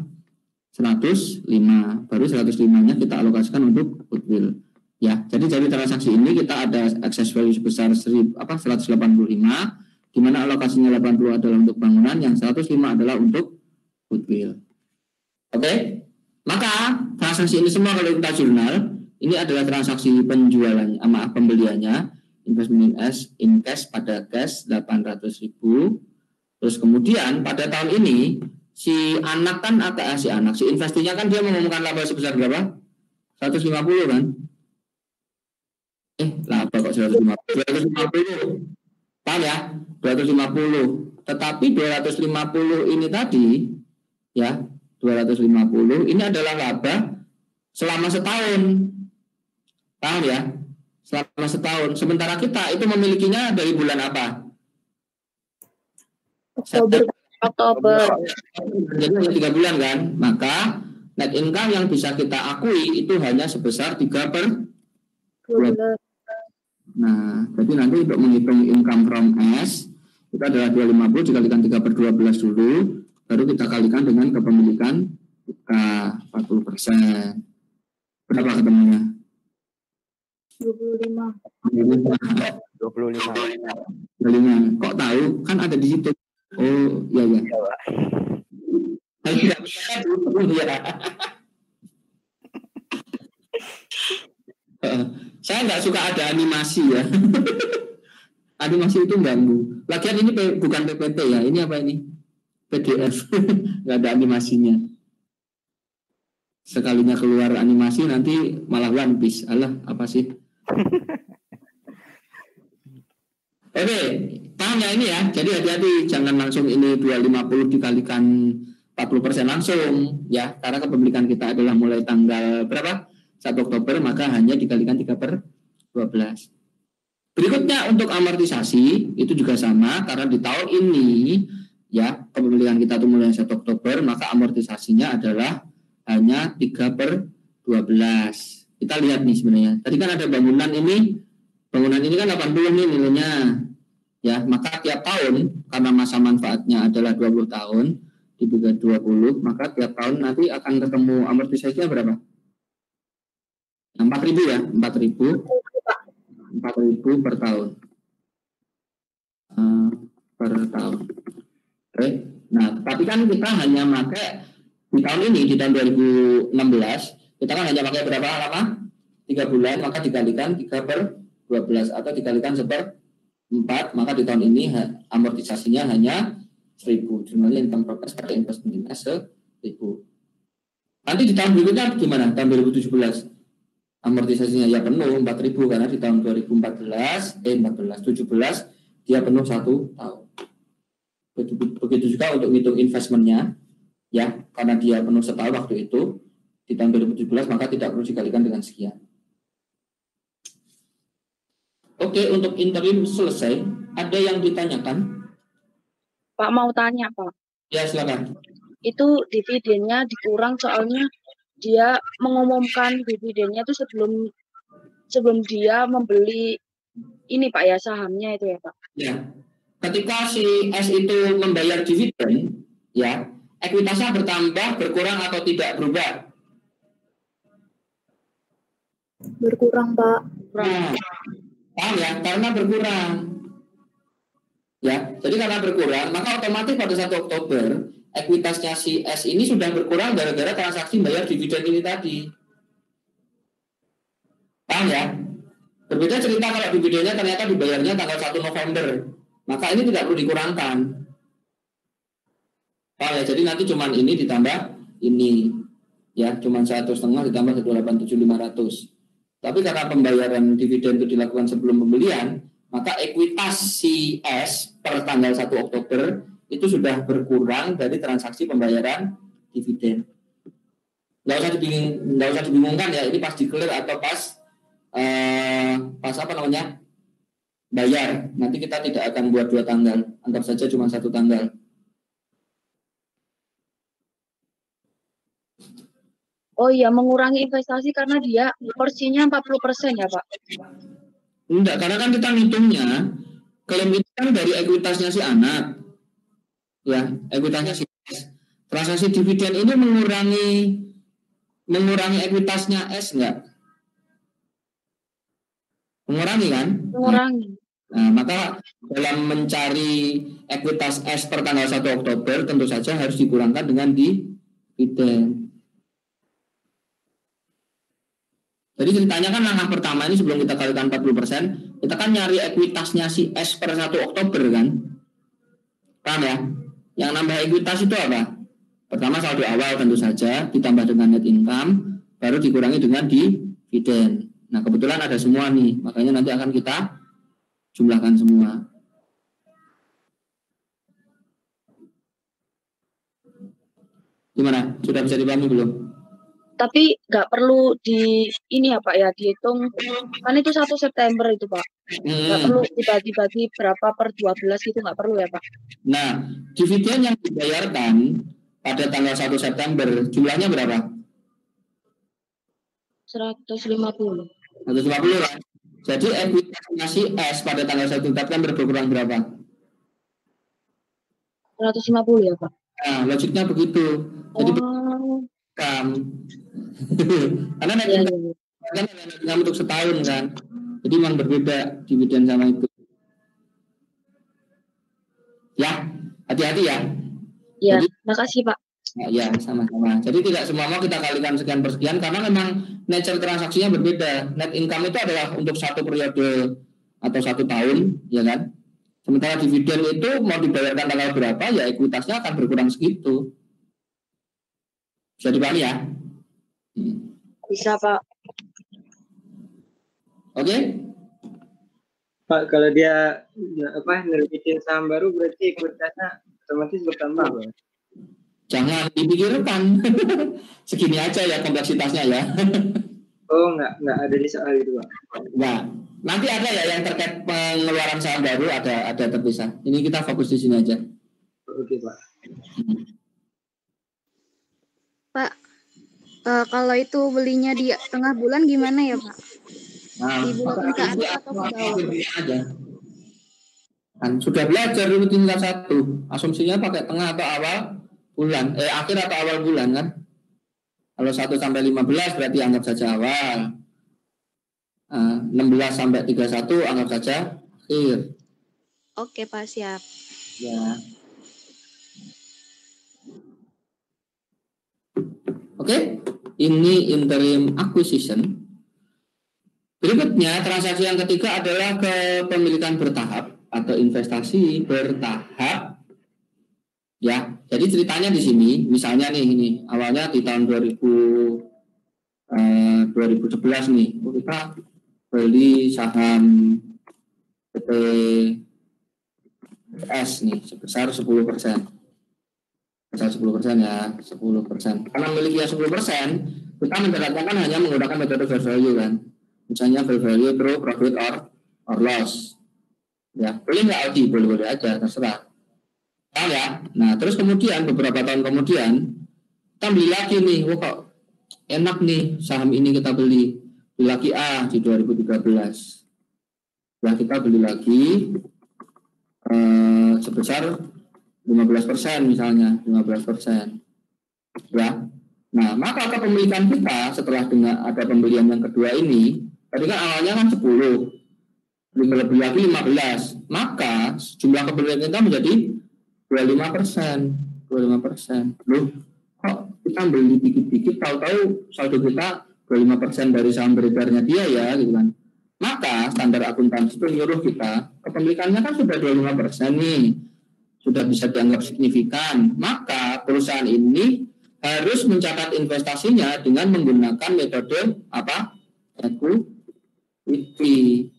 105. Baru 105-nya kita alokasikan untuk goodwill. Ya, jadi dari transaksi ini kita ada excess value sebesar 185, di mana alokasinya 80 adalah untuk bangunan, yang 105 adalah untuk goodwill. Oke, maka transaksi ini semua kalau kita jurnal, ini adalah transaksi penjualan, pembeliannya, investment in cash pada cash 800.000. Terus kemudian pada tahun ini si anak kan si investornya kan dia mengumumkan laba sebesar berapa? 150 kan? Laba kok 250? Paham ya? 250. Tetapi 250 ini tadi ya 250 ini adalah laba selama setahun. Paham ya? Selama setahun. Sementara kita itu memilikinya dari bulan apa? Oktober. Jadi hanya 3 bulan kan? Maka net income yang bisa kita akui itu hanya sebesar 3/12. Nah, jadi nanti untuk menghitung income from S itu adalah 250 dikalikan 3/12 dulu. Baru kita kalikan dengan kepemilikan kita 40%. Berapa ketemunya? 25. Kok tahu? Kan ada di situ. Oh, iya. Tidak saya nggak suka ada animasi ya. Animasi itu ganggu. Lagian ini bukan PPT ya. Ini apa ini? PDF. Nggak ada animasinya. Sekalinya keluar animasi nanti malah One Piece. Alah, apa sih? Oke, paham ya ini ya. Jadi hati-hati, jangan langsung ini 250 dikalikan 40% langsung ya. Karena kepemilikan kita adalah mulai tanggal berapa? 1 Oktober, maka hanya dikalikan 3/12. Berikutnya untuk amortisasi itu juga sama, karena di tahun ini ya kepemilikan kita itu mulai 1 Oktober, maka amortisasinya adalah hanya 3/12. Kita lihat nih sebenarnya. Tadi kan ada bangunan ini kan 80 nih nilainya. Ya, maka tiap tahun karena masa manfaatnya adalah 20 tahun dibagi 20, maka tiap tahun nanti akan ketemu amortisasinya berapa? 4.000 ya, 4.000 per tahun. Per tahun. Oke. Nah, tapi kan kita hanya pakai di tahun ini, di tahun 2016, kita kan hanya pakai berapa lama? 3 bulan, maka dikalikan 3/12 atau dikalikan 1/4, maka di tahun ini amortisasinya hanya 1.000. Jumlahnya income progress pada investment 1.000. Nanti di tahun berikutnya gimana? Tahun 2017 amortisasinya ya penuh 4.000, karena di tahun 17 dia penuh 1 tahun. Begitu juga untuk ngitung investmentnya ya, karena dia penuh setahun waktu itu, di tahun 2017, maka tidak perlu dikalikan dengan sekian. Oke, untuk interim selesai. Ada yang ditanyakan? Pak mau tanya Pak. Ya, silakan. Itu dividennya dikurang soalnya dia mengumumkan dividennya itu sebelum dia membeli ini Pak ya, sahamnya itu ya Pak. Ya, ketika si S itu membayar dividen, ya, ekuitasnya bertambah, berkurang atau tidak berubah? Berkurang, Pak. Nah, paham ya? Karena berkurang. Ya, jadi karena berkurang, maka otomatis pada 1 Oktober ekuitasnya si S ini sudah berkurang gara-gara transaksi bayar dividen ini tadi. Paham ya? Berbeda cerita kalau dividennya ternyata dibayarnya tanggal 1 November. Maka ini tidak perlu dikurangkan. Paham ya? Jadi nanti cuman ini ditambah ini. Ya, cuman 1,5 ditambah 187.500. Tapi karena pembayaran dividen itu dilakukan sebelum pembelian, maka ekuitas si S per tanggal 1 Oktober itu sudah berkurang dari transaksi pembayaran dividen. Nggak usah dibingungkan ya, ini pas declare atau pas apa namanya bayar. Nanti kita tidak akan buat 2 tanggal, anggap saja cuma 1 tanggal. Oh iya, mengurangi investasi karena dia porsinya 40% ya Pak? Enggak, karena kan kita ngitungnya klaim itu kan dari ekuitasnya si anak, ya, ekuitasnya si S. Transaksi dividen ini mengurangi ekuitasnya S enggak? Mengurangi kan? Mengurangi. Nah, maka dalam mencari ekuitas S per tanggal 1 Oktober tentu saja harus dikurangkan dengan dividen. Jadi ceritanya kan langkah pertama ini sebelum kita kalikan 40%, kita kan nyari ekuitasnya si S per 1 Oktober kan. Paham ya? Yang nambah ekuitas itu apa? Pertama saldo awal tentu saja, ditambah dengan net income, baru dikurangi dengan dividen. Nah kebetulan ada semua nih, makanya nanti akan kita jumlahkan semua. Gimana? Sudah bisa dipahami belum? Tapi nggak perlu di ini ya Pak ya, dihitung kan itu 1 September itu Pak. Nggak perlu dibagi-bagi berapa per 12 gitu, nggak perlu ya Pak. Nah, dividen yang dibayarkan pada tanggal 1 September jumlahnya berapa? 150. 150 kan? Jadi ekuitasnya si S pada tanggal 1 September berkurang berapa? 150 ya Pak. Nah, logiknya begitu. Jadi karena net income kan untuk setahun kan, jadi memang berbeda dividen sama itu. Ya, hati-hati ya. Ya, jadi, makasih Pak. Ya, sama-sama. Jadi tidak semua mau kita kalikan sekian persekian karena memang nature transaksinya berbeda. Net income itu adalah untuk 1 periode atau 1 tahun, ya kan? Sementara dividen itu mau dibayarkan tanggal berapa, ya ekuitasnya akan berkurang segitu. Bisa dipahami ya? Bisa Pak. Oke? Pak, kalau dia nerbitin saham baru berarti ekuitasnya otomatis bertambah, Pak? Jangan dipikirkan. Segini aja ya kompleksitasnya ya. Oh, nggak ada di soal itu, Pak. Nah, nanti ada ya yang terkait pengeluaran saham baru ada terpisah. Ini kita fokus di sini aja. Oke, Pak. Pak, kalau itu belinya di tengah bulan gimana ya Pak? Nah, Dibulatin ke atas atau ke bawah? aja. Kan sudah belajar dulu tingkat 1. Asumsinya pakai tengah atau awal bulan, akhir atau awal bulan kan? Kalau 1 sampai 15 berarti anggap saja awal. 16 sampai 31 anggap saja akhir. Oke Pak, siap. Ya. Oke, ini interim acquisition. Berikutnya, transaksi yang ketiga adalah kepemilikan bertahap atau investasi bertahap. Ya, jadi ceritanya di sini, misalnya nih ini awalnya di tahun 2011 nih, kita beli saham PT S nih sebesar 10%. Sebesar 10% ya, 10%. Karena miliknya 10%, kita mencatatnya kan hanya menggunakan metode fair value kan. Misalnya fair value through profit or loss. Ya, boleh nggak Aldi? Boleh aja, terserah. Ya. Nah, terus kemudian beberapa tahun kemudian kita beli lagi nih, kok enak nih saham ini kita beli lagi di 2013. Nah, kita beli lagi sebesar 15% misalnya, 15%. Ya. Nah, maka kepemilikan kita setelah dengan ada pembelian yang kedua ini, tadi kan awalnya kan 10, lebih lagi 15, maka jumlah kepemilikan kita menjadi 25%. Loh, kok kita beli dikit-dikit, tahu-tahu saldo kita 25% dari saham beredarnya dia ya, gitu kan. Maka standar akuntansi itu menyuruh kita, kepemilikannya kan sudah 25% nih, sudah bisa dianggap signifikan, maka perusahaan ini harus mencatat investasinya dengan menggunakan metode apa? Equity.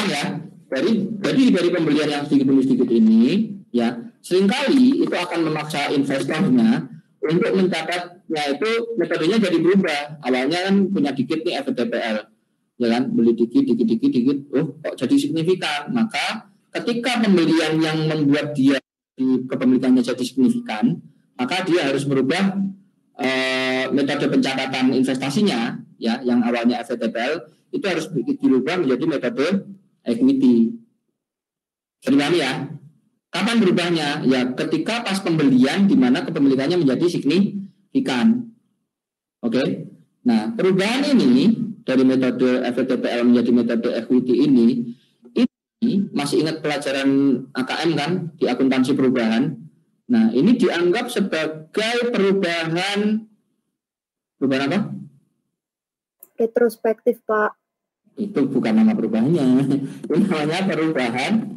Ya, dari pembelian yang sedikit demi sedikit ini, ya, seringkali itu akan memaksa investornya untuk mencatatnya itu metodenya jadi berubah. Awalnya kan punya dikit nih FVTPL, ya kan, beli dikit, oh kok jadi signifikan. Maka ketika pembelian yang membuat dia kepemilikannya jadi signifikan, maka dia harus merubah metode pencatatan investasinya, ya, yang awalnya FVTPL itu harus dirubah menjadi metode equity. Gimana ya? Kapan berubahnya? Ya ketika pas pembelian di mana kepemilikannya menjadi signifikan. Oke. Nah, perubahan ini dari metode FVTPL menjadi metode equity ini masih ingat pelajaran AKM kan di akuntansi perubahan. Nah, ini dianggap sebagai perubahan apa? Retrospektif, Pak. Itu bukan nama perubahannya. Itu namanya perubahan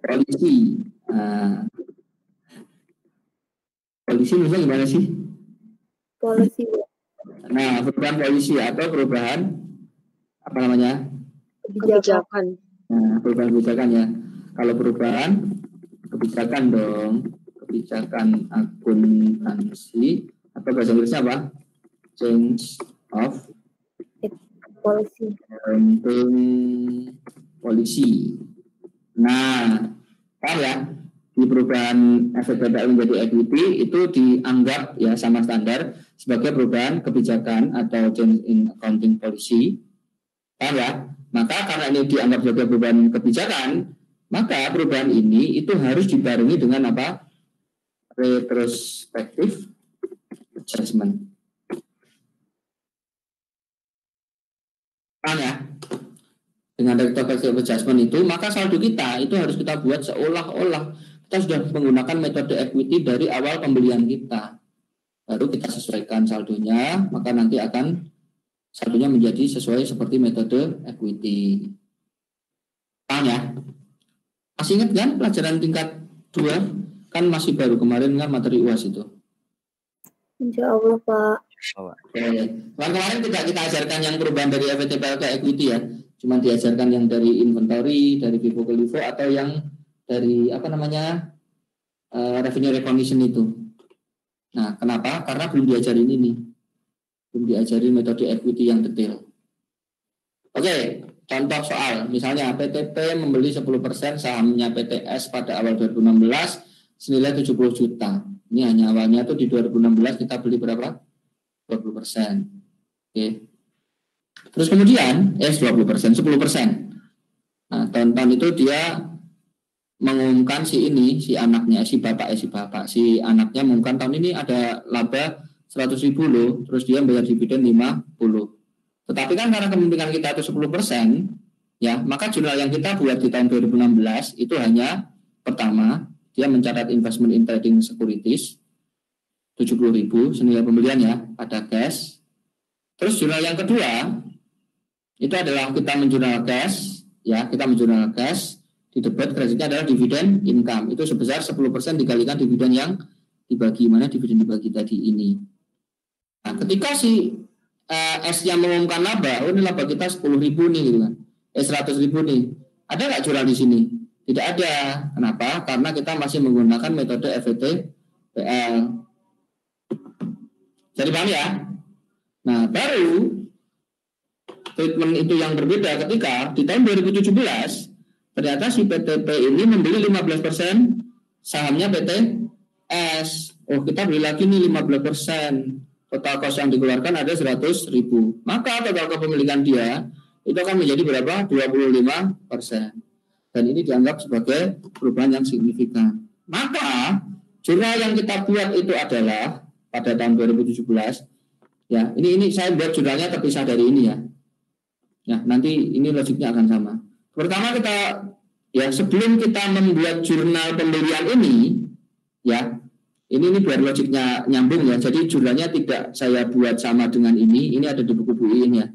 polisi. Nah, polisi misalnya gimana sih? Polisi. Nah, perubahan polisi atau perubahan apa namanya? Kebijakan. Nah, perubahan kebijakan ya. Kalau perubahan kebijakan dong, kebijakan akuntansi atau bahasa Inggrisnya apa? Change of Polisi. Polisi. Nah, ya di perubahan FVTPL menjadi equity itu dianggap ya sama standar sebagai perubahan kebijakan atau change in accounting policy. Ya. Maka karena ini dianggap sebagai perubahan kebijakan, maka perubahan ini itu harus dibarengi dengan apa? Retrospective adjustment. Ya. Dengan retrospective adjustment itu, maka saldo kita itu harus kita buat seolah-olah kita sudah menggunakan metode equity dari awal pembelian kita. Baru kita sesuaikan saldonya, maka nanti akan saldonya menjadi sesuai seperti metode equity. Ya. Masih ingat kan pelajaran tingkat 2? Kan masih baru kemarin kan materi UAS itu. Insya Allah, Pak. Kemarin tidak kita ajarkan yang perubahan dari FVTPL ke equity ya. Cuma diajarkan yang dari inventory, dari FIFO ke LIFO, atau yang dari apa namanya revenue recognition itu. Nah, kenapa? Karena belum diajarin ini. Belum diajarin metode equity yang detail. Oke, contoh soal. Misalnya PTP membeli 10% sahamnya PTS pada awal 2016 senilai 70 juta. Ini hanya awalnya tuh di 2016 kita beli berapa? 20%. Oke. Terus kemudian 20%, 10%. Nah, tahun-tahun itu dia mengumumkan si anaknya, si anaknya mengumumkan tahun ini ada laba 100.000 loh, terus dia bayar dividen 50. Tetapi kan karena kepemilikan kita itu 10%, ya, maka jurnal yang kita buat di tahun 2016 itu hanya pertama, dia mencatat investment in trading securities 70.000 senilai pembelian ya pada cash. Terus jurnal yang kedua itu adalah kita menjurnal cash, ya, kita menjurnal cash, di debit kreditnya adalah dividen income, itu sebesar 10% dikalikan dividen yang dibagi, mana dividen dibagi tadi ini. Nah, ketika si S-nya mengumumkan laba, ini laba kita 10.000 nih gitu kan. 100.000 nih. Ada nggak jurnal di sini? Tidak ada. Kenapa? Karena kita masih menggunakan metode FVTPL. Jadi paham ya? Nah, baru treatment itu yang berbeda ketika di tahun 2017 ternyata si PTP ini membeli 15% sahamnya PTS. Oh, kita beli lagi nih 15%. Total cost yang dikeluarkan ada 100.000. Maka total kepemilikan dia itu akan menjadi berapa? 25%. Dan ini dianggap sebagai perubahan yang signifikan. Maka jurnal yang kita buat itu adalah pada tahun 2017. Ya, ini saya buat jurnalnya terpisah dari ini ya. Ya, nanti ini logiknya akan sama. Pertama kita ya sebelum kita membuat jurnal pembelian ini ya, ini biar logiknya nyambung ya. Jadi jurnalnya tidak saya buat sama dengan ini ada di buku ini ya.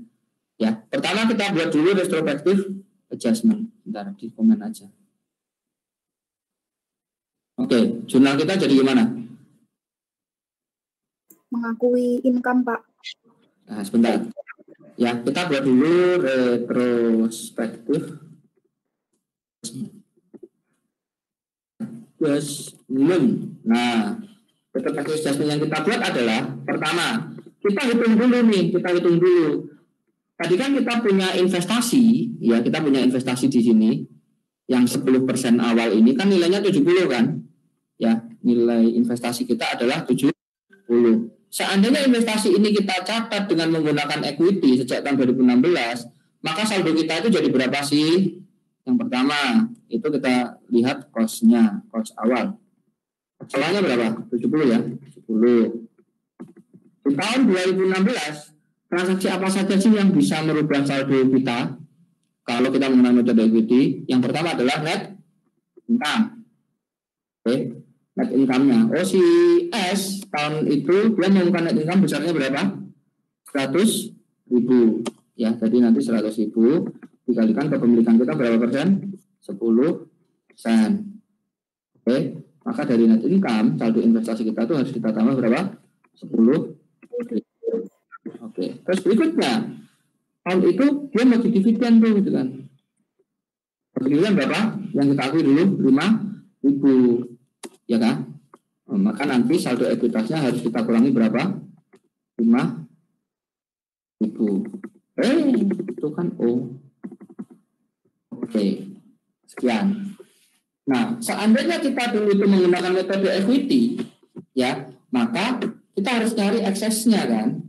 Ya, pertama kita buat dulu retrospective adjustment. Bentar di komen aja. Oke, jurnal kita jadi gimana? Mengakui income, Pak. Nah, sebentar. Ya, kita buat dulu retrospektif adjustment. Nah, retrospektif adjustment yang kita buat adalah pertama, kita hitung dulu. Tadi kan kita punya investasi, ya kita punya investasi di sini yang 10% awal ini kan nilainya 70 kan? Ya, nilai investasi kita adalah 70. Seandainya investasi ini kita catat dengan menggunakan equity sejak tahun 2016, maka saldo kita itu jadi berapa sih? Yang pertama, itu kita lihat cost-nya, cost awal. Salahnya berapa? 70 ya? 70. Di tahun 2016, transaksi apa saja sih yang bisa merubah saldo kita kalau kita menggunakan metode equity? Yang pertama adalah net income. Oke. Net income-nya. Oh, si S tahun itu dia mengumumkan net income besarnya berapa? 100.000. Ya, jadi nanti 100.000 dikalikan kepemilikan kita berapa persen? 10%. Oke, maka dari net income saldo investasi kita itu harus kita tambah berapa? 10. Oke, terus berikutnya tahun itu dia bagi dividen tuh gitu kan. Bagi dividen berapa? Yang kita akui dulu 5.000. Ya kan? Maka nanti saldo ekuitasnya harus kita kurangi berapa? 5.000. Itu kan O. Oke, sekian. Nah, seandainya kita dulu itu menggunakan metode equity, ya, maka kita harus cari eksesnya kan.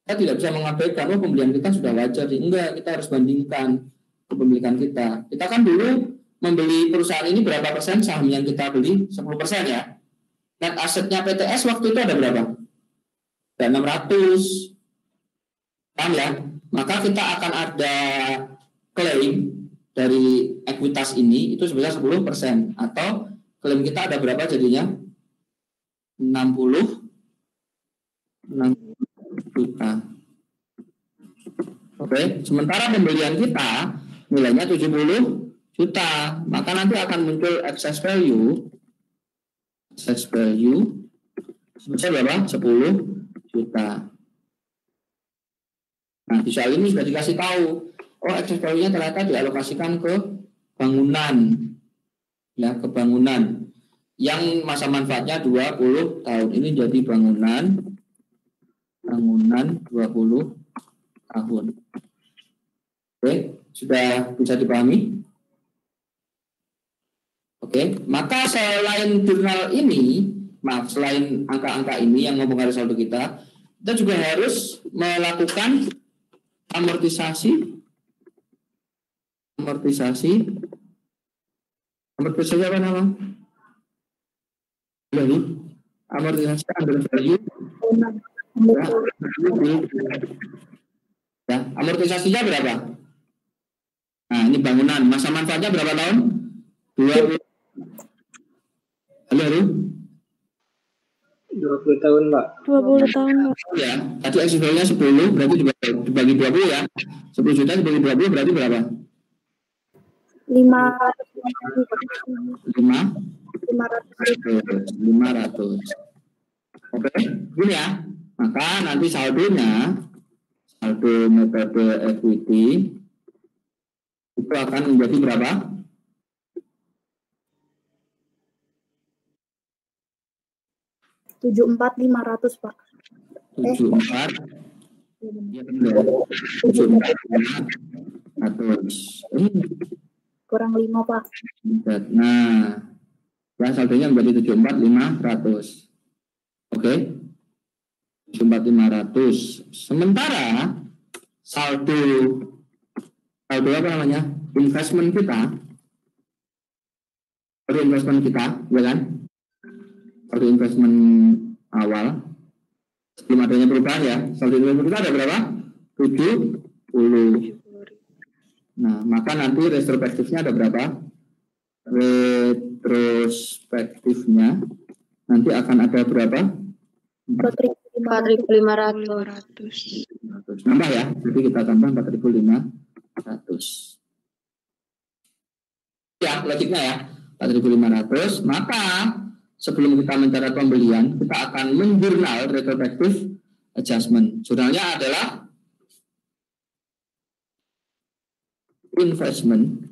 Kita tidak bisa mengabaikan, pembelian kita sudah wajar. Enggak, kita harus bandingkan kepemilikan kita. Kita kan dulu membeli perusahaan ini berapa persen saham yang kita beli? 10% ya. Net asetnya PTS waktu itu ada berapa? Ada 600. Paham ya? Maka kita akan ada klaim dari ekuitas ini itu sebesar 10%. Atau klaim kita ada berapa jadinya? 60 juta. Oke, sementara pembelian kita nilainya 70 juta, maka nanti akan muncul excess value sebesar berapa? 10 juta. Nah, di soal ini sudah dikasih tahu, oh excess value-nya ternyata dialokasikan ke bangunan, ya ke bangunan yang masa manfaatnya 20 tahun. Ini jadi bangunan 20 tahun. Oke, sudah bisa dipahami? Oke, maka selain jurnal ini, selain angka-angka ini yang mempengaruhi saldo kita juga harus melakukan amortisasi apa nama? Amortisasi under value. Ya, amortisasinya berapa? Nah, ini bangunan, masa manfaatnya berapa tahun? 20. Halo. 20 tahun, Pak. 20 tahun, Pak. Ya, tadi eksivalnya 10, berarti dibagi 20 ya. 10 juta dibagi 20 berarti berapa? 500. Oke, gini ya. Maka nanti saldo metode equity itu akan menjadi berapa? 74.500, Pak. 74 ya benar 74.500 kurang 5 Pak. nah ya saldonya menjadi 74.500 oke 74.500 sementara saldo apa namanya investment kita ya kan saldo investment awal sebelum adanya perubahan ya saldo investment kita ada berapa 70. Nah maka nanti retrospektifnya ada berapa retrospektifnya nanti akan ada berapa 4.500. Nambah ya jadi kita tambah 4.500 ya logiknya ya 4.500 maka sebelum kita mencatat pembelian kita akan menjurnal retrospective adjustment. Jurnalnya adalah investment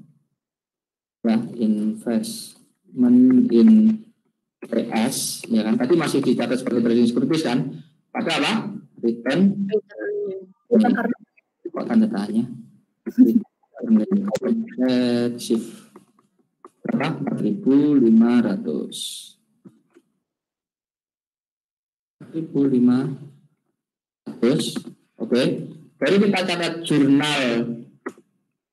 ya investment in PS ya kan tadi masih dicatat sebagai trading securities kan pada apa return kok tanda tanya shift berapa 4.500 oke baru kita catat jurnal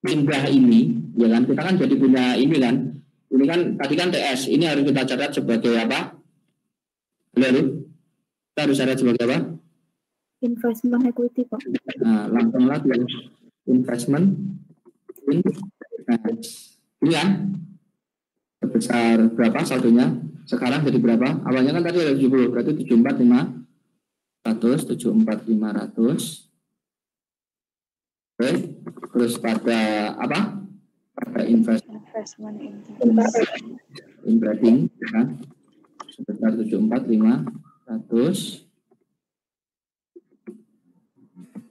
pindah ini ya kan kita kan jadi punya ini kan tadi kan TS ini harus kita catat sebagai apa lalu kita harus catat sebagai apa Investment equity Pak. nah langsung lagi investment in ini kan sebesar berapa saldonya sekarang jadi berapa awalnya kan tadi ada 70 berarti 74.500 oke terus pada apa pada investment in trading kan sebesar 74.500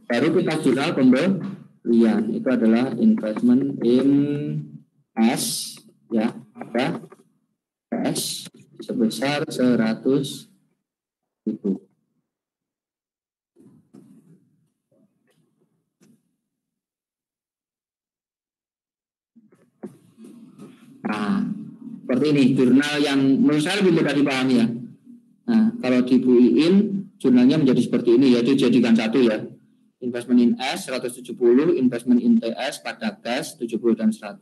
baru kita jurnal pembelian itu adalah investment in S ya ada S sebesar 100.000. Nah, seperti ini jurnal yang menurut saya lebih mudah dipahami ya. Nah, kalau dibuiin jurnalnya menjadi seperti ini ya, dijadikan satu ya. Investment in S 170, investment in TS pada cash 70 dan 100,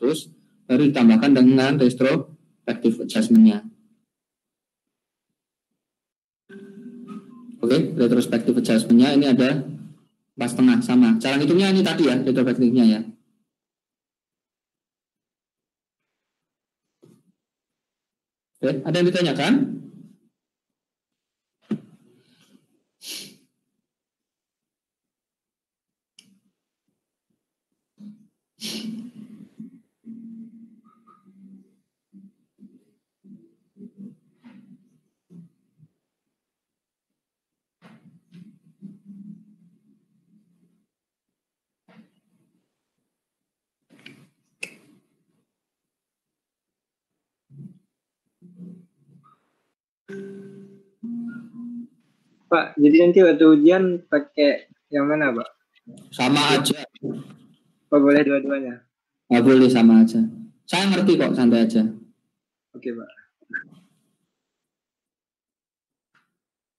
baru ditambahkan dengan retrospective adjustment-nya. Oke, retrospective adjustment-nya ini ada 4,5 sama. Cara hitungnya ini tadi ya, retrospective-nya ya. Oke, ada yang ditanyakan? Pak, jadi nanti waktu ujian pakai yang mana, Pak? Sama aja. Oh, boleh dua-duanya? Nggak boleh, sama aja. Saya ngerti kok, santai aja. Oke, Pak.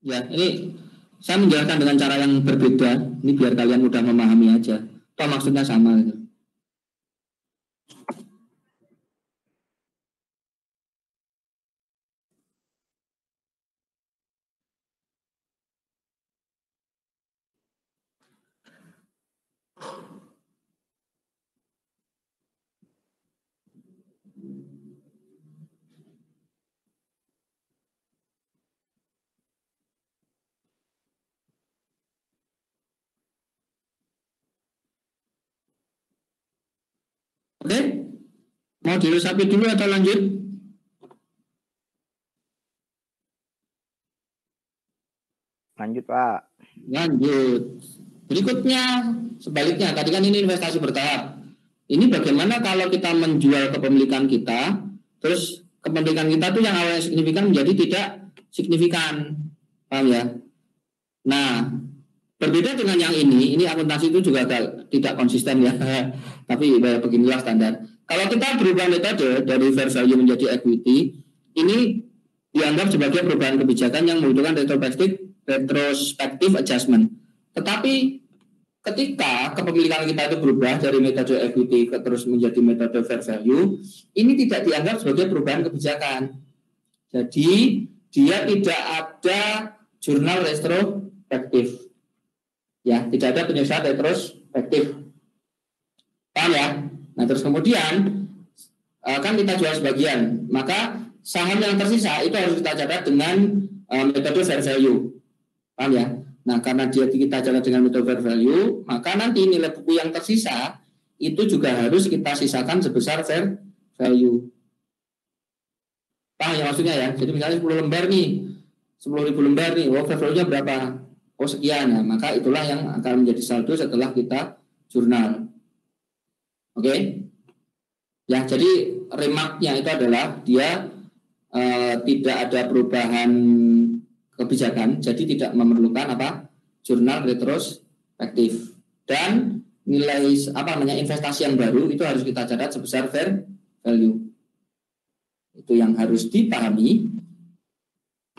Ya, ini saya menjelaskan dengan cara yang berbeda. Ini biar kalian mudah memahami aja. Toh maksudnya sama gitu. Oke? Mau diresapi dulu atau lanjut? Lanjut, Pak. Lanjut. Berikutnya, sebaliknya, tadi kan ini investasi bertahap. Ini bagaimana kalau kita menjual kepemilikan kita, terus kepemilikan kita tuh yang awalnya signifikan menjadi tidak signifikan. Paham ya? Nah, Berbeda dengan yang ini akuntansi itu juga tidak konsisten ya. Tapi beginilah standar. Kalau kita berubah metode dari fair value menjadi equity, ini dianggap sebagai perubahan kebijakan yang membutuhkan retrospective adjustment. Tetapi ketika kepemilikan kita itu berubah dari metode equity terus menjadi metode fair value, ini tidak dianggap sebagai perubahan kebijakan. Jadi dia tidak ada jurnal retrospektif. Ya, tidak ada penyelesaian retrospektif. Paham ya? Nah, terus kemudian kan kita jual sebagian, maka saham yang tersisa itu harus kita catat dengan metode fair value. Paham ya? Nah, karena kita catat dengan metode fair value, maka nanti nilai buku yang tersisa itu juga harus kita sisakan sebesar fair value. Paham ya maksudnya ya? Jadi misalnya 10 lembar nih, 10.000 lembar nih, fair value-nya berapa? Oh sekian ya, maka itulah yang akan menjadi saldo setelah kita jurnal. Oke? Ya, jadi remarknya itu adalah dia tidak ada perubahan kebijakan, jadi tidak memerlukan jurnal retrospektif. Dan nilai investasi yang baru itu harus kita catat sebesar fair value. Itu yang harus dipahami.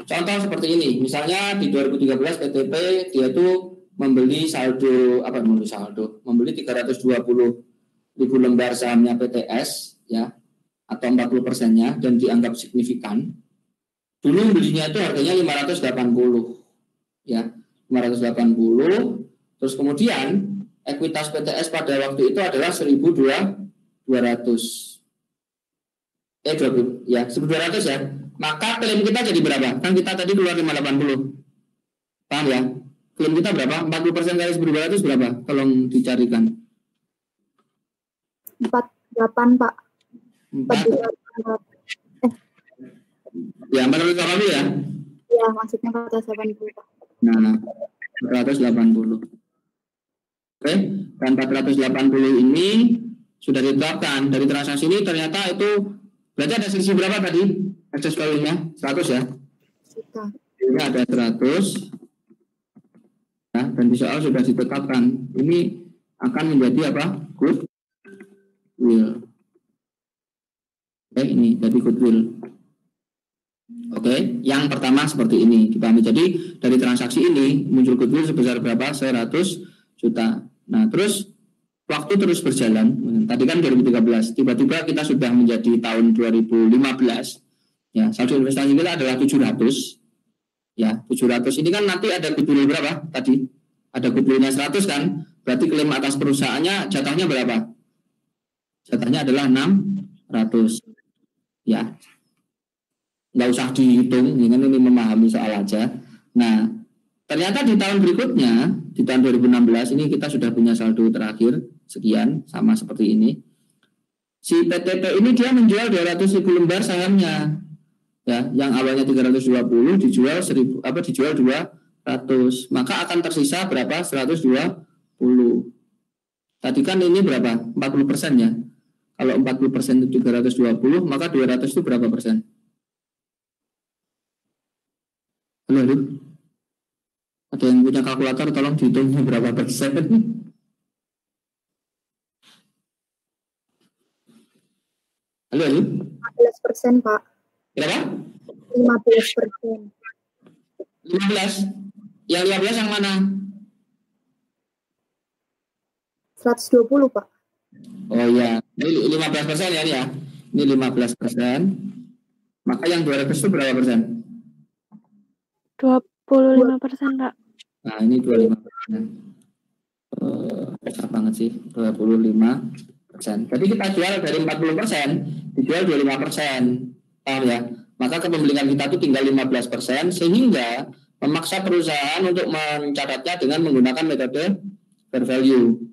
Contoh seperti ini, misalnya di 2013 PTP dia itu membeli 320.000 lembar sahamnya PTS ya, atau 40%-nya dan dianggap signifikan. Dulu belinya itu harganya 580 ya, 580. Terus kemudian ekuitas PTS pada waktu itu adalah 1.200 ya, 1.200 ya. Maka klaim kita jadi berapa? Kan kita tadi keluar 580. Paham ya? Klaim kita berapa? 40% kali 1.200 berapa? Tolong dicarikan. 48, Pak. 4. Ya, 480 ya? Ya, maksudnya 480, Pak. Nah, 480. Oke, dan 480 ini sudah ditetapkan. Dari transaksi ini ternyata itu berarti ada selisih berapa tadi? Excess value-nya 100 ya. Ini ada 100. Ya, dan di soal sudah ditetapkan. Ini akan menjadi goodwill. Oke, ini jadi goodwill. Oke, yang pertama seperti ini dipahami. Jadi dari transaksi ini muncul goodwill sebesar berapa? 100 juta. Nah, terus waktu terus berjalan. Tadi kan 2013, tiba-tiba kita sudah menjadi tahun 2015. Ya, saldo investasi kita adalah 700. Ya, 700 ini kan nanti ada goodwill berapa tadi? Ada goodwill-nya 100 kan? Berarti klaim atas perusahaannya jatahnya berapa? Jatahnya adalah 600. Ya. Nggak usah dihitung, ini memahami soal aja. Nah, ternyata di tahun berikutnya, di tahun 2016 ini kita sudah punya saldo terakhir sekian, sama seperti ini. Si PTP ini dia menjual 200.000 lembar sahamnya. Ya, yang awalnya 320 dijual 200, maka akan tersisa berapa? 120. Tadi kan ini berapa? 40% ya. Kalau 40% itu 320, maka 200 itu berapa persen? Halo. Ada yang punya kalkulator, tolong dihitungnya berapa persen? Halo. 15%, Pak. Berapa? 15%. 15? Yang 15 yang mana? 120, Pak. Oh iya, ini 15% ya, ini ya. Ini 15%. Maka yang 200 itu berapa persen? 25%, Pak. Nah, ini 25%. Besar banget sih, 25%. Jadi kita jual dari 40%, dijual 25%. Paham ya? Maka kepemilikan kita itu tinggal 15%, sehingga memaksa perusahaan untuk mencatatnya dengan menggunakan metode fair value.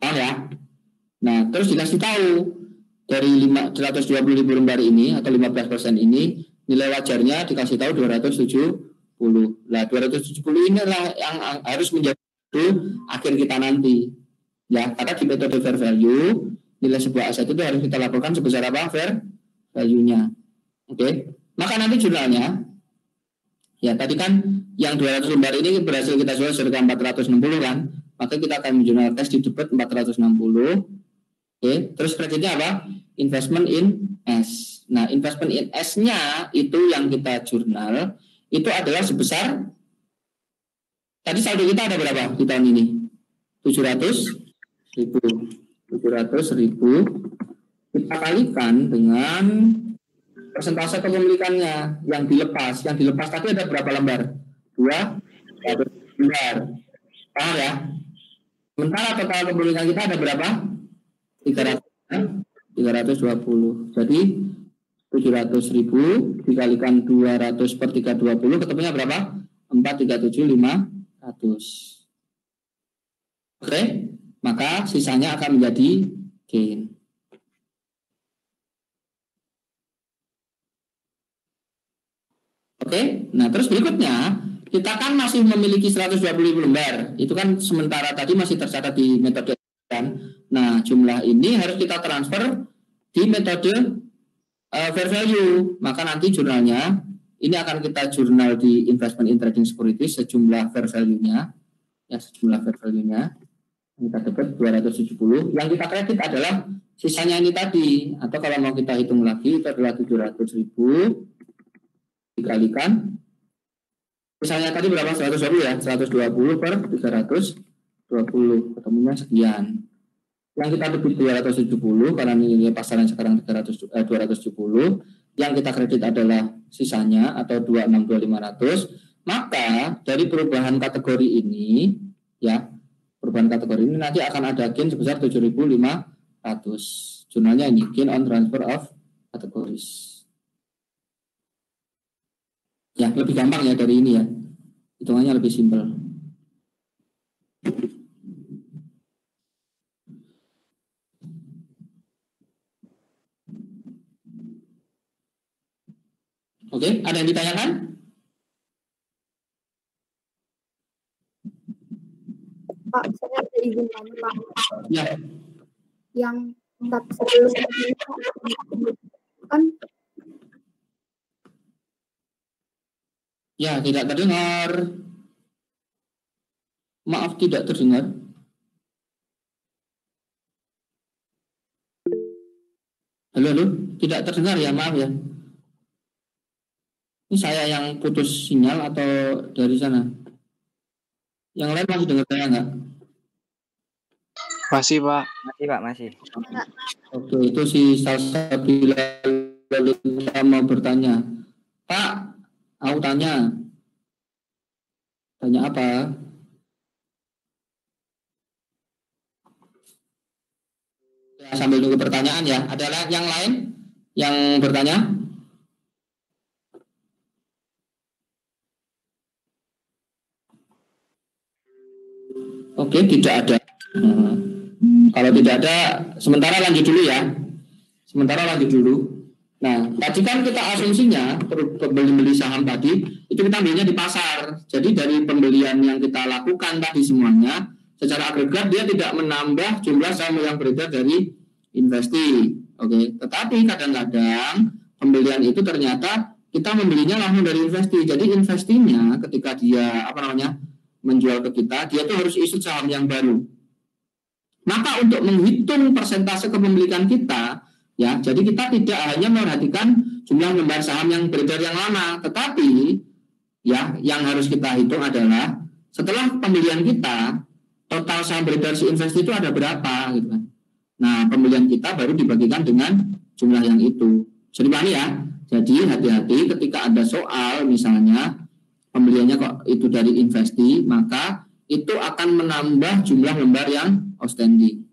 Paham ya? Nah, terus dikasih tahu dari 120.000 lembar ini atau 15% ini nilai wajarnya dikasih tahu 270. Nah, 270 inilah yang harus menjadi akhir kita nanti. Ya, karena di metode fair value nilai sebuah aset itu harus kita laporkan sebesar apa? Fair value-nya. Oke. Maka nanti jurnalnya Ya, tadi kan yang 200 lembar ini berhasil kita jual seharga 460 kan, maka kita akan menjurnal cash di debit 460. Oke, terus kreditnya apa? Investment in S. Nah, investment in S-nya itu yang kita jurnal itu adalah sebesar, tadi saldo kita ada berapa di tahun ini? 700.000. 700.000 kita kalikan dengan persentase kepemilikannya yang dilepas. Yang dilepas tadi ada berapa lembar? 200 lembar. Paham ya? Sementara total kepemilikan kita ada berapa? 320. Jadi 700.000 dikalikan 200 per 320 ketemunya berapa? 437.500. Oke, maka sisanya akan menjadi gain. Oke, nah terus berikutnya kita kan masih memiliki 120.000 lembar. Itu kan sementara tadi masih tercatat di metode kan. Nah, jumlah ini harus kita transfer di metode fair value. Maka nanti jurnalnya ini akan kita jurnal di investment in trading securities sejumlah fair value-nya. Ya, sejumlah fair value-nya. Kita dapat 270. Yang kita kredit adalah sisanya ini tadi. Atau kalau mau kita hitung lagi itu adalah 700.000 dikalikan misalnya tadi berapa? 120 ya, 120 per 320 ketemunya sekian. Yang kita debit 270 karena nilai pasaran sekarang 270. Yang kita kredit adalah sisanya atau 262.500. Maka dari perubahan kategori ini ya, perubahan kategori ini nanti akan ada gain sebesar 7.500. Jurnalnya ini gain on transfer of categories. Ya, lebih gampang ya dari ini ya. Hitungannya lebih simpel. Oke, ada yang ditanyakan? Pak, saya ada izin tanya, Pak. Ya. Yang tab sebelum kan Ya, tidak terdengar. Maaf, tidak terdengar. Halo, tidak terdengar ya, maaf ya. Ini saya yang putus sinyal atau dari sana? Yang lain masih dengar saya nggak? Masih, Pak. Masih, Pak, masih. Oke, itu si Salsabila mau bertanya. Pak, aku tanya. Tanya apa? Ya, sambil nunggu pertanyaan ya. Ada yang lain yang bertanya? Oke, tidak ada. Kalau tidak ada, sementara lanjut dulu ya. Nah, tadi kan kita asumsinya pembeli saham tadi itu kita ambilnya di pasar. Jadi dari pembelian yang kita lakukan tadi semuanya secara agregat dia tidak menambah jumlah saham yang beredar dari investi. Oke, tetapi kadang-kadang pembelian itu ternyata kita membelinya langsung dari investi. Jadi investinya ketika dia menjual ke kita, dia tuh harus isi saham yang baru. Maka untuk menghitung persentase kepemilikan kita, ya, jadi kita tidak hanya memperhatikan jumlah lembar saham yang beredar yang lama, tetapi ya yang harus kita hitung adalah setelah pembelian kita total saham beredar si investi itu ada berapa, gitu kan. Nah, pembelian kita baru dibagikan dengan jumlah yang itu. Jadi pahami ya. Jadi hati-hati ketika ada soal misalnya pembeliannya kok itu dari investi, maka itu akan menambah jumlah lembar yang outstanding.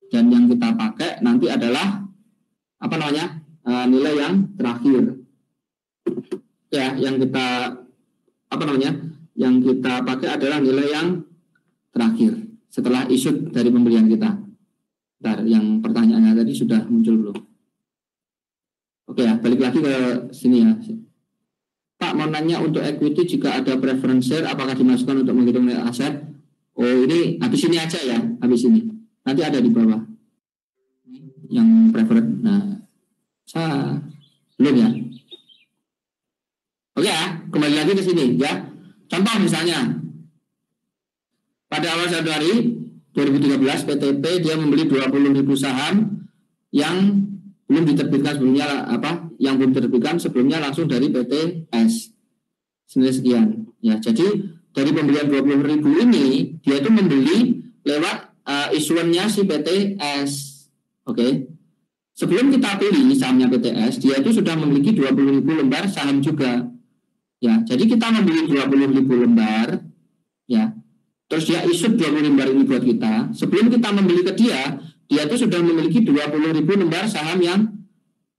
Dan yang kita pakai nanti adalah nilai yang terakhir. Ya, yang kita yang kita pakai adalah nilai yang terakhir setelah issued dari pembelian kita. Bentar, yang pertanyaannya tadi sudah muncul belum? Oke ya, balik lagi ke sini ya. Pak, mau nanya untuk equity jika ada preference share apakah dimasukkan untuk menghitung nilai aset? Oh, ini habis ini aja ya, habis ini. Nanti ada di bawah. Yang preferred. Nah, belum ya. Oke ya, kembali lagi ke sini ya. Contoh misalnya pada awal Januari 2013 PTP dia membeli 20.000 saham yang belum diterbitkan sebelumnya, yang belum diterbitkan sebelumnya langsung dari PTS senilai sekian ya. Jadi dari pembelian 20.000 ini dia itu membeli lewat isuannya si PTS. Oke. Sebelum kita beli sahamnya PTS, dia itu sudah memiliki 20.000 lembar saham juga. Ya, jadi kita membeli 20.000 lembar ya. Terus dia isut 20 lembar ini buat kita. Sebelum kita membeli ke dia itu sudah memiliki 20.000 lembar saham yang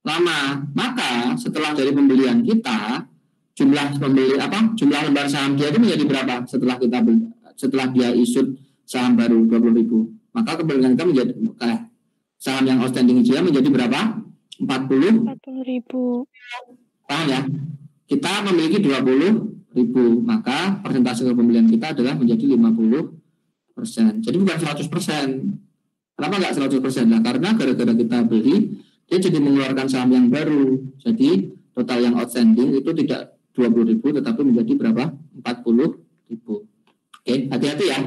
lama. Maka setelah dari pembelian kita, jumlah lembar saham dia itu menjadi berapa? Setelah dia isut saham baru 20.000. Maka kepemilikan kita menjadi saham yang outstanding dia menjadi berapa? 40.000. Paham ya? Kita memiliki 20.000, maka persentase kepemilikan kita adalah menjadi 50%. Jadi bukan 100%. Kenapa nggak 100%? Nah, karena gara-gara kita beli, dia jadi mengeluarkan saham yang baru. Jadi total yang outstanding itu tidak 20.000, tetapi menjadi berapa? 40.000. Oke, hati-hati ya.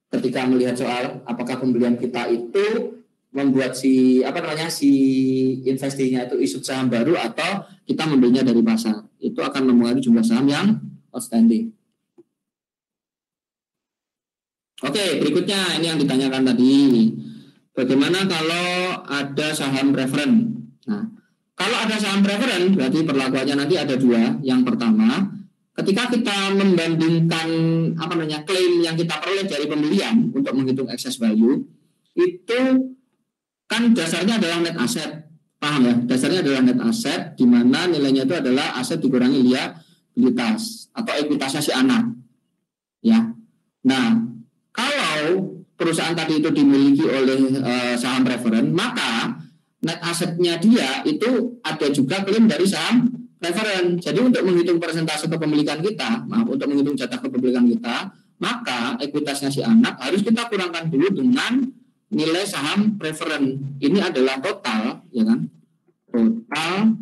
Ketika melihat soal apakah pembelian kita itu membuat si investinya itu isut saham baru atau kita membelinya dari pasar, itu akan mempengaruhi jumlah saham yang outstanding. Oke, berikutnya ini yang ditanyakan tadi, bagaimana kalau ada saham preferen? Nah, kalau ada saham preferen berarti perlakuannya nanti ada dua. Yang pertama, ketika kita membandingkan klaim yang kita peroleh dari pembelian untuk menghitung excess value, itu kan dasarnya adalah net asset, paham ya? Dasarnya adalah net asset, di mana nilainya itu adalah aset dikurangi liabilitas atau ekuitasnya si anak, ya. Nah, kalau perusahaan tadi itu dimiliki oleh saham preferen, maka net asetnya dia itu ada juga klaim dari saham preferen. Jadi untuk menghitung persentase kepemilikan kita, untuk menghitung jatah kepemilikan kita, maka ekuitasnya si anak harus kita kurangkan dulu dengan nilai saham preferen. Ini adalah total, ya kan? Total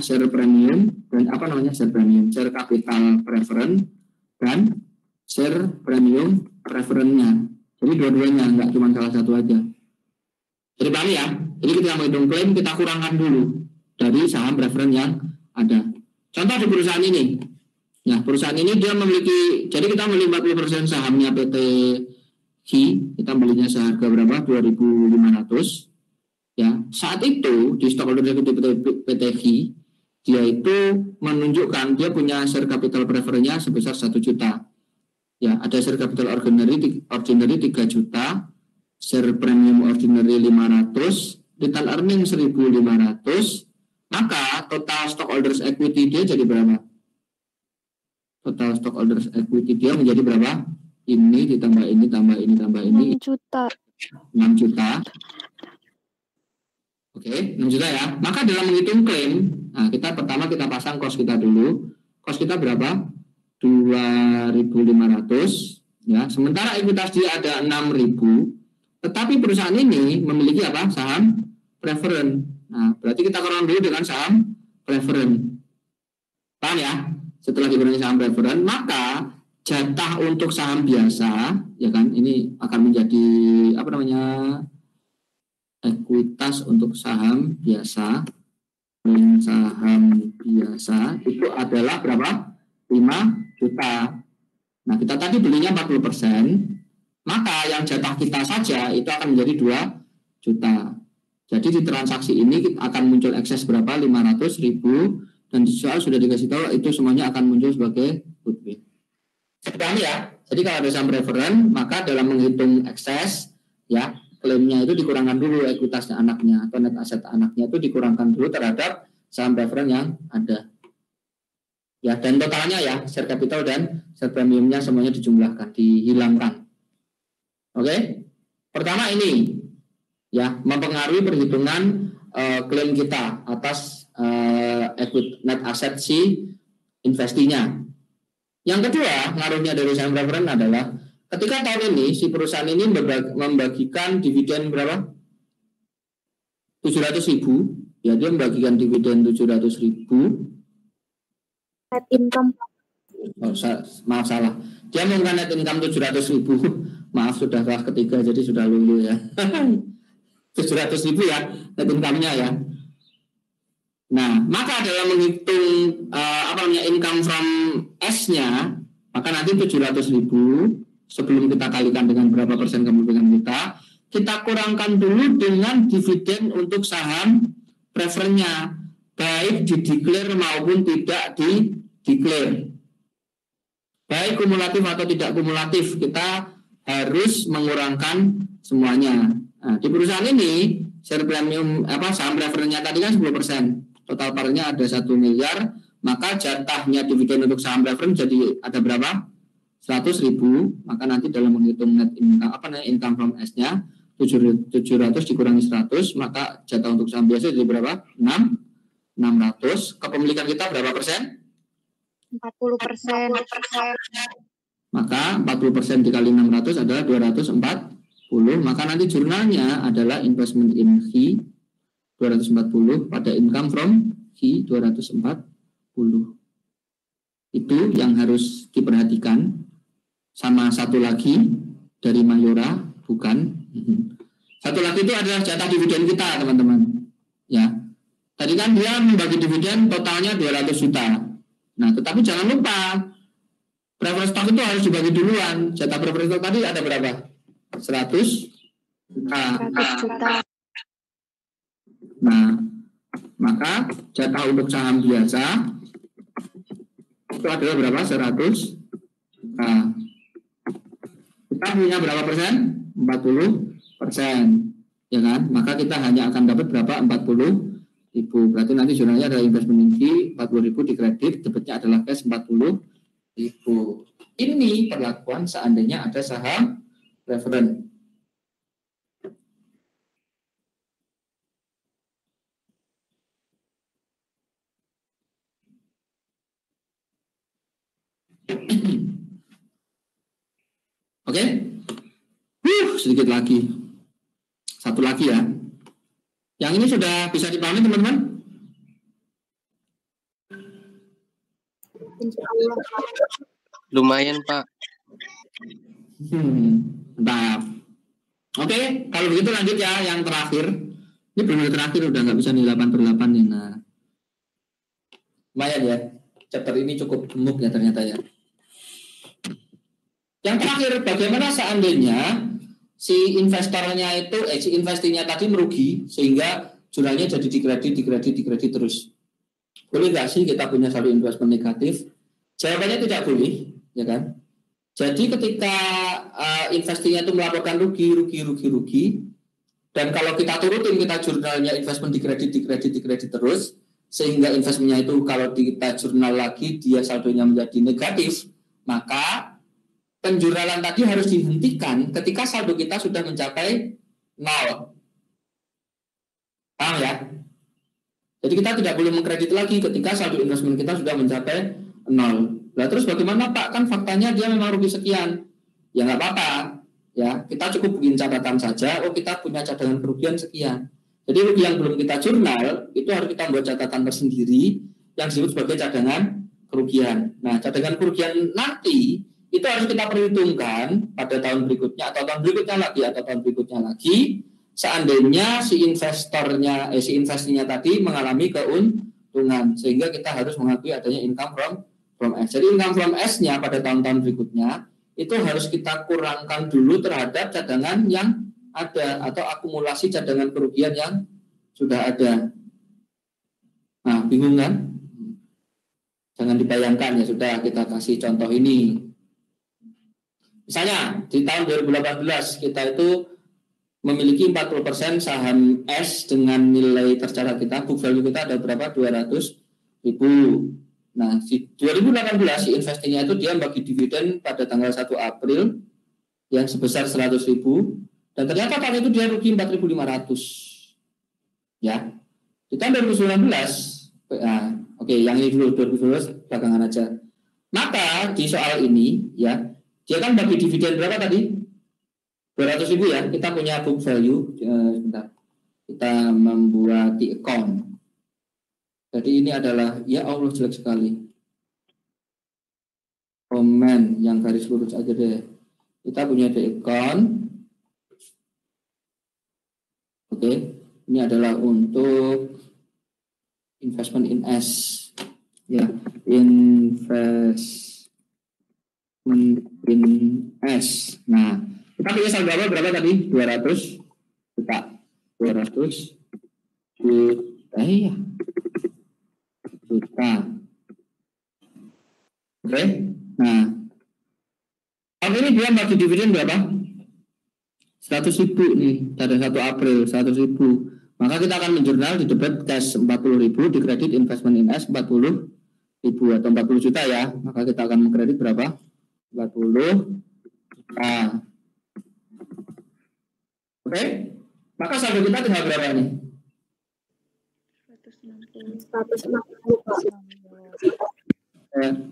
share premium dan share capital preferen dan share premium preferennya. Jadi dua-duanya, nggak cuma salah satu aja. Jadi paham ya? Jadi kita menghitung klaim, kita kurangkan dulu dari saham preferen yang ada. Contoh di perusahaan ini. Ya, perusahaan ini dia memiliki, jadi kita membeli 40% sahamnya PT kita belinya seharga berapa? 2.500. Ya, saat itu di stockholder equity PT dia itu menunjukkan dia punya share capital preferennya sebesar 1 juta. Ya, ada share capital ordinary 3 juta, share premium ordinary 500, return earning 1.500. Maka total stockholders equity dia jadi berapa? Total stockholders equity dia menjadi berapa? Ini ditambah ini, tambah ini, tambah ini. 6 juta. 6 juta. Oke, 6 juta ya. Maka dalam menghitung klaim, nah pertama kita pasang cost kita dulu. Cost kita berapa? 2.500. Ya, sementara ekuitas dia ada 6.000. Tetapi perusahaan ini memiliki apa? Saham preferen. Nah, berarti kita kurang dulu dengan saham preferen. Paham ya? Setelah dikurangi saham preferen, maka jatah untuk saham biasa, ya kan, ini akan menjadi ekuitas untuk saham biasa. Saham biasa itu adalah berapa? 5 juta. Nah, kita tadi belinya 40%, maka yang jatah kita saja itu akan menjadi 2 juta. Jadi di transaksi ini akan muncul ekses berapa? 500.000, dan di soal sudah dikasih tahu itu semuanya akan muncul sebagai goodwill. Paham ya? Jadi kalau ada saham preferen, maka dalam menghitung ekses, ya, klaimnya itu dikurangkan dulu ekuitasnya anaknya atau net aset anaknya itu dikurangkan dulu terhadap saham preferen yang ada. Ya, dan totalnya ya, share capital dan share premiumnya semuanya dijumlahkan, dihilangkan. Oke? Pertama ini, ya, mempengaruhi perhitungan klaim kita atas net aset si investinya. Yang kedua, ngaruhnya dari saham preferen adalah ketika tahun ini si perusahaan ini membagikan dividen berapa? 700.000. Ya, dia membagikan dividen 700.000. net income. Oh, maaf salah. Dia mengumumkan net income 700.000. Maaf sudah kelas ketiga jadi sudah lulu ya. 700.000 ya net income-nya ya. Nah, maka dalam menghitung income from S-nya, maka nanti 700.000 sebelum kita kalikan dengan berapa persen kepemilikan kita kurangkan dulu dengan dividen untuk saham preferennya, baik di-declare maupun tidak di-declare. Baik kumulatif atau tidak kumulatif, kita harus mengurangkan semuanya. Nah, di perusahaan ini, share premium saham preferennya tadi kan 10%. Total parnya ada 1 miliar, maka jatahnya dividen untuk saham preferen jadi ada berapa? 100.000, maka nanti dalam menghitung net income, income from S-nya 700 dikurangi 100, maka jatah untuk saham biasa jadi berapa? 600. Kepemilikan kita berapa persen? 40%. Maka 40% dikali 600 adalah 240, maka nanti jurnalnya adalah investment in HI 240 pada income from HI 240. Itu yang harus diperhatikan. Sama satu lagi dari Mayora, bukan. Satu lagi itu adalah jatah dividen kita, teman-teman. Ya. Tadi kan dia membagi dividen totalnya 200 juta. Nah, tetapi jangan lupa preference stock itu harus dibagi duluan. Jatah preference stock tadi ada berapa? 100 juta. Nah, maka jatah untuk saham biasa itu adalah berapa? 100. Nah, kita punya berapa persen? 40%. Ya kan? Maka kita hanya akan dapat berapa? 40.000. Berarti nanti jurnalnya adalah investment tinggi 40.000 dikredit, debitnya adalah cash 40.000. Ini perlakuan seandainya ada saham preferen. Oke, sedikit lagi, satu lagi ya. Yang ini sudah bisa dipahami teman-teman? Lumayan Pak. Mantap. Oke, kalau begitu lanjut ya yang terakhir. Ini benar terakhir udah nggak bisa nih 8/8 nih. Nah, lumayan ya. Chapter ini cukup gemuk ya ternyata ya. Yang terakhir, bagaimana seandainya si investornya itu, si investinya tadi merugi sehingga jurnalnya jadi dikredit terus. Boleh nggak sih kita punya saldo investment negatif? Jawabannya tidak boleh, ya kan? Jadi ketika investinya itu melaporkan rugi, dan kalau kita turutin kita jurnalnya investment dikredit terus, sehingga investmentnya itu kalau kita jurnal lagi dia saldonya menjadi negatif, maka penjurnalan tadi harus dihentikan ketika saldo kita sudah mencapai 0. Paham ya? Jadi kita tidak boleh mengkredit lagi ketika saldo investment kita sudah mencapai 0. Nah terus bagaimana Pak? Kan faktanya dia memang rugi sekian. Ya nggak apa-apa. Ya, kita cukup bikin catatan saja. Oh kita punya cadangan kerugian sekian. Jadi rugi yang belum kita jurnal itu harus kita buat catatan tersendiri yang disebut sebagai cadangan kerugian. Nah cadangan kerugian nanti itu harus kita perhitungkan pada tahun berikutnya atau tahun berikutnya lagi seandainya si investinya tadi mengalami keuntungan sehingga kita harus mengakui adanya income from S. Jadi income from S-nya pada tahun-tahun berikutnya itu harus kita kurangkan dulu terhadap cadangan yang ada atau akumulasi cadangan kerugian yang sudah ada. Nah, bingung kan? Jangan dibayangkan ya sudah kita kasih contoh ini. Misalnya di tahun 2018 kita itu memiliki 40% saham S dengan nilai tercatat kita, book value kita ada berapa? 200.000. Nah, di 2018 si investingnya itu dia bagi dividen pada tanggal 1 April yang sebesar 100.000 dan ternyata tahun itu dia rugi 4.500. Ya. Di tahun 2019 oke, yang ini dulu 2019 belakangan aja. Maka di soal ini ya dia kan bagi dividen berapa tadi? 200.000 ya. Kita punya book value. Sebentar. Kita membuat di account. Jadi ini adalah, ya Allah jelek sekali. Komen yang garis lurus aja deh. Kita punya the account. Oke, ini adalah untuk investment in S. Ya, investment in S. Nah, kita punya saldo berapa tadi? 200 juta. 200 juta. Oke. Nah, tahun ini dia bagi dividen berapa? 100.000 nih, pada 1 April 100.000. Maka kita akan menjurnal di debit cash 40.000, di kredit investment in S 40.000 atau 40 juta ya. Maka kita akan mengkredit berapa? 40 juta. Oke. Maka saldo kita tinggal berapa nih? 160.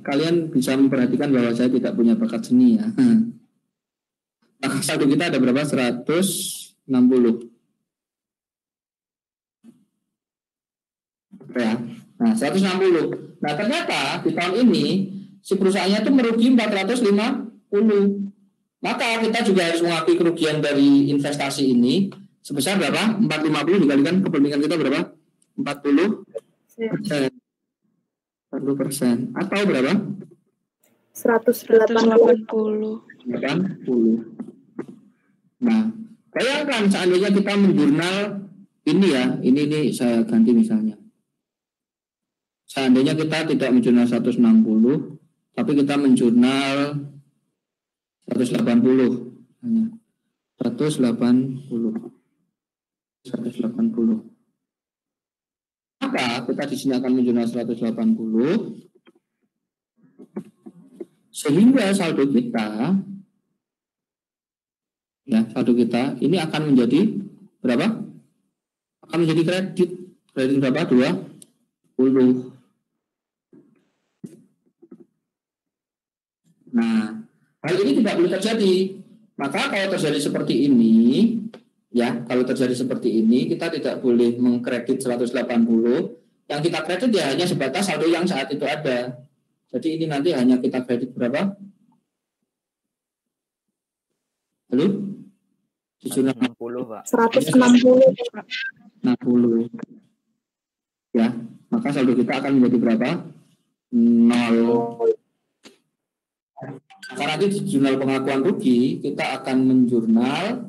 Kalian bisa memperhatikan bahwa saya tidak punya bakat seni ya. Maka saldo kita ada berapa? 160. Ya. Nah, 160. Nah, ternyata di tahun ini si perusahaannya itu merugi 450. Maka kita juga harus mengakui kerugian dari investasi ini sebesar berapa? 450 dikalikan kepemilikan kita berapa? 40%. 40%. Atau berapa? 180. Nah, bayangkan seandainya kita menjurnal ini ya, ini saya ganti misalnya. Seandainya kita tidak menjurnal 160, tapi kita menjurnal 180. 180. Maka kita di sini akan menjurnal 180. Sehingga saldo kita ini akan menjadi berapa? Akan menjadi kredit berapa? 20. Nah, hal ini tidak boleh terjadi. Maka kalau terjadi seperti ini, ya, kalau terjadi seperti ini, kita tidak boleh mengkredit 180. Yang kita kredit ya hanya sebatas saldo yang saat itu ada. Jadi ini nanti hanya kita kredit berapa? Halo? 160, Pak. 160. 60. Ya, maka saldo kita akan menjadi berapa? 0. Karena nanti di jurnal pengakuan rugi kita akan menjurnal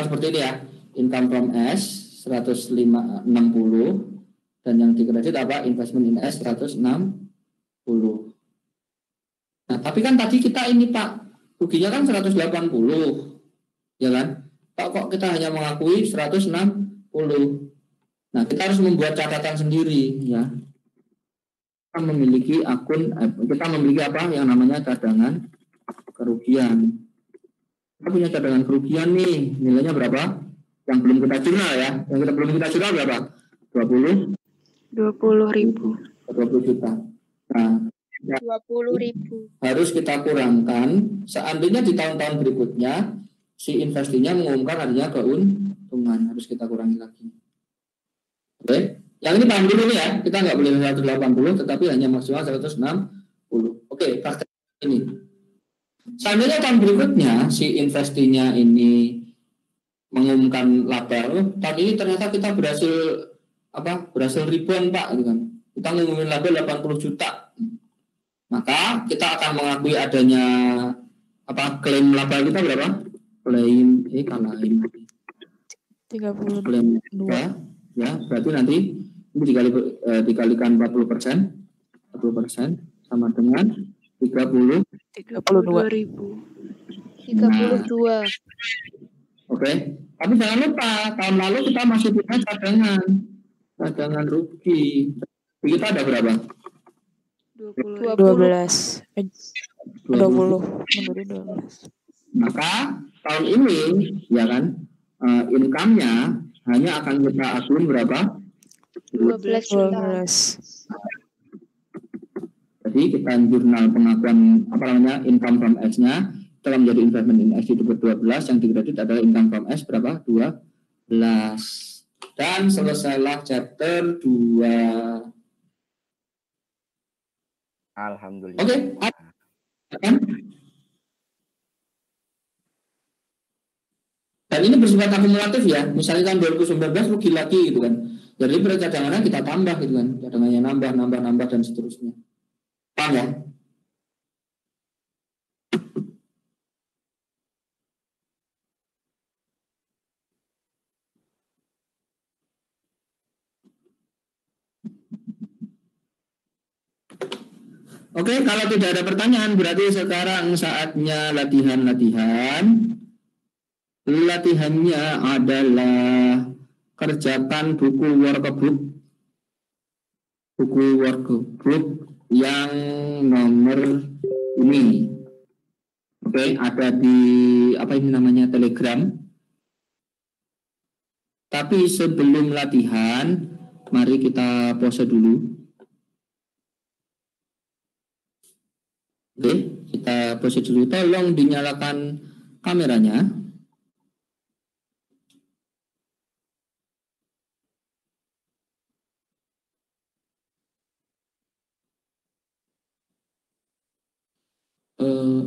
seperti ini ya, income from S 160 dan yang dikredit apa? Investment in S 160. Nah, tapi kan tadi kita ini Pak, ruginya kan 180, ya kan? Pak, kok kita hanya mengakui 160? Nah, kita harus membuat catatan sendiri, ya. Kita memiliki kita memiliki apa yang namanya cadangan kerugian. Kita punya cadangan kerugian nih, nilainya berapa? Yang belum kita jurnal ya. Yang kita belum kita jurnal berapa? 20.000. 20 juta. Nah, 20.000. harus kita kurangkan. Seandainya di tahun-tahun berikutnya si investinya mengumumkan adanya keuntungan, harus kita kurangi lagi. Oke, yang ini paham dulu nih ya, kita nggak boleh 180, tetapi hanya maksimal 160. Oke, praktek ini. Seandainya tahun berikutnya si investinya ini mengumumkan laba, tahun ini ternyata kita berhasil ribuan Pak, gitu kan. Kita ngumumin laba 80 juta. Maka kita akan mengakui adanya klaim laba kita berapa? Klaim 32. Ya, berarti nanti ini dikalikan 40% sama dengan 32.000. 32. Oke, tapi jangan lupa tahun lalu kita masih punya cadangan rugi. Kita ada berapa? 12. 20. Maka tahun ini ya kan income-nya hanya akan kita asum berapa? 12 juta. Jadi kita jurnal pengakuan income from S-nya telah menjadi investment in S itu 12, yang dikredit adalah income from S berapa? 12. Dan selesailah chapter 2. Alhamdulillah. Oke. Dan ini bersifat akumulatif ya. Misalnya tahun 2019 rugi lagi gitu kan. Jadi percadangannya kita tambah gitu kan. Cadangannya nambah dan seterusnya. Paham ya? Oke, kalau tidak ada pertanyaan berarti sekarang saatnya latihan-latihan. Latihannya adalah kerjakan buku workbook yang nomor ini. Oke, ada di apa ini namanya Telegram. Tapi sebelum latihan, mari kita pause dulu. Oke, kita pause dulu. Tolong dinyalakan kameranya.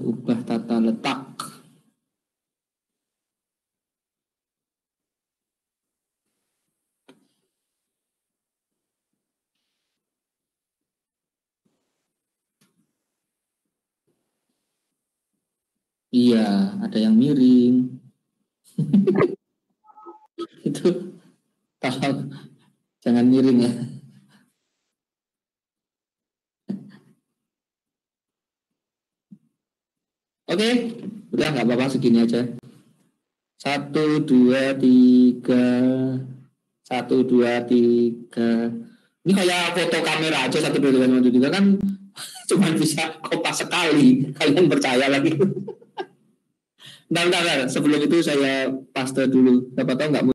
Ubah tata letak. Iya, ada yang miring. Itu tolong jangan miring ya. Oke, udah nggak apa-apa segini aja. 1, 2, 3. 1, 2, 3. Ini kayak foto kamera aja 1, 2, 3 kan cuma bisa kopas sekali. Kalian percaya lagi? Bentar, sebelum itu saya paste dulu. Siapa tahu nggak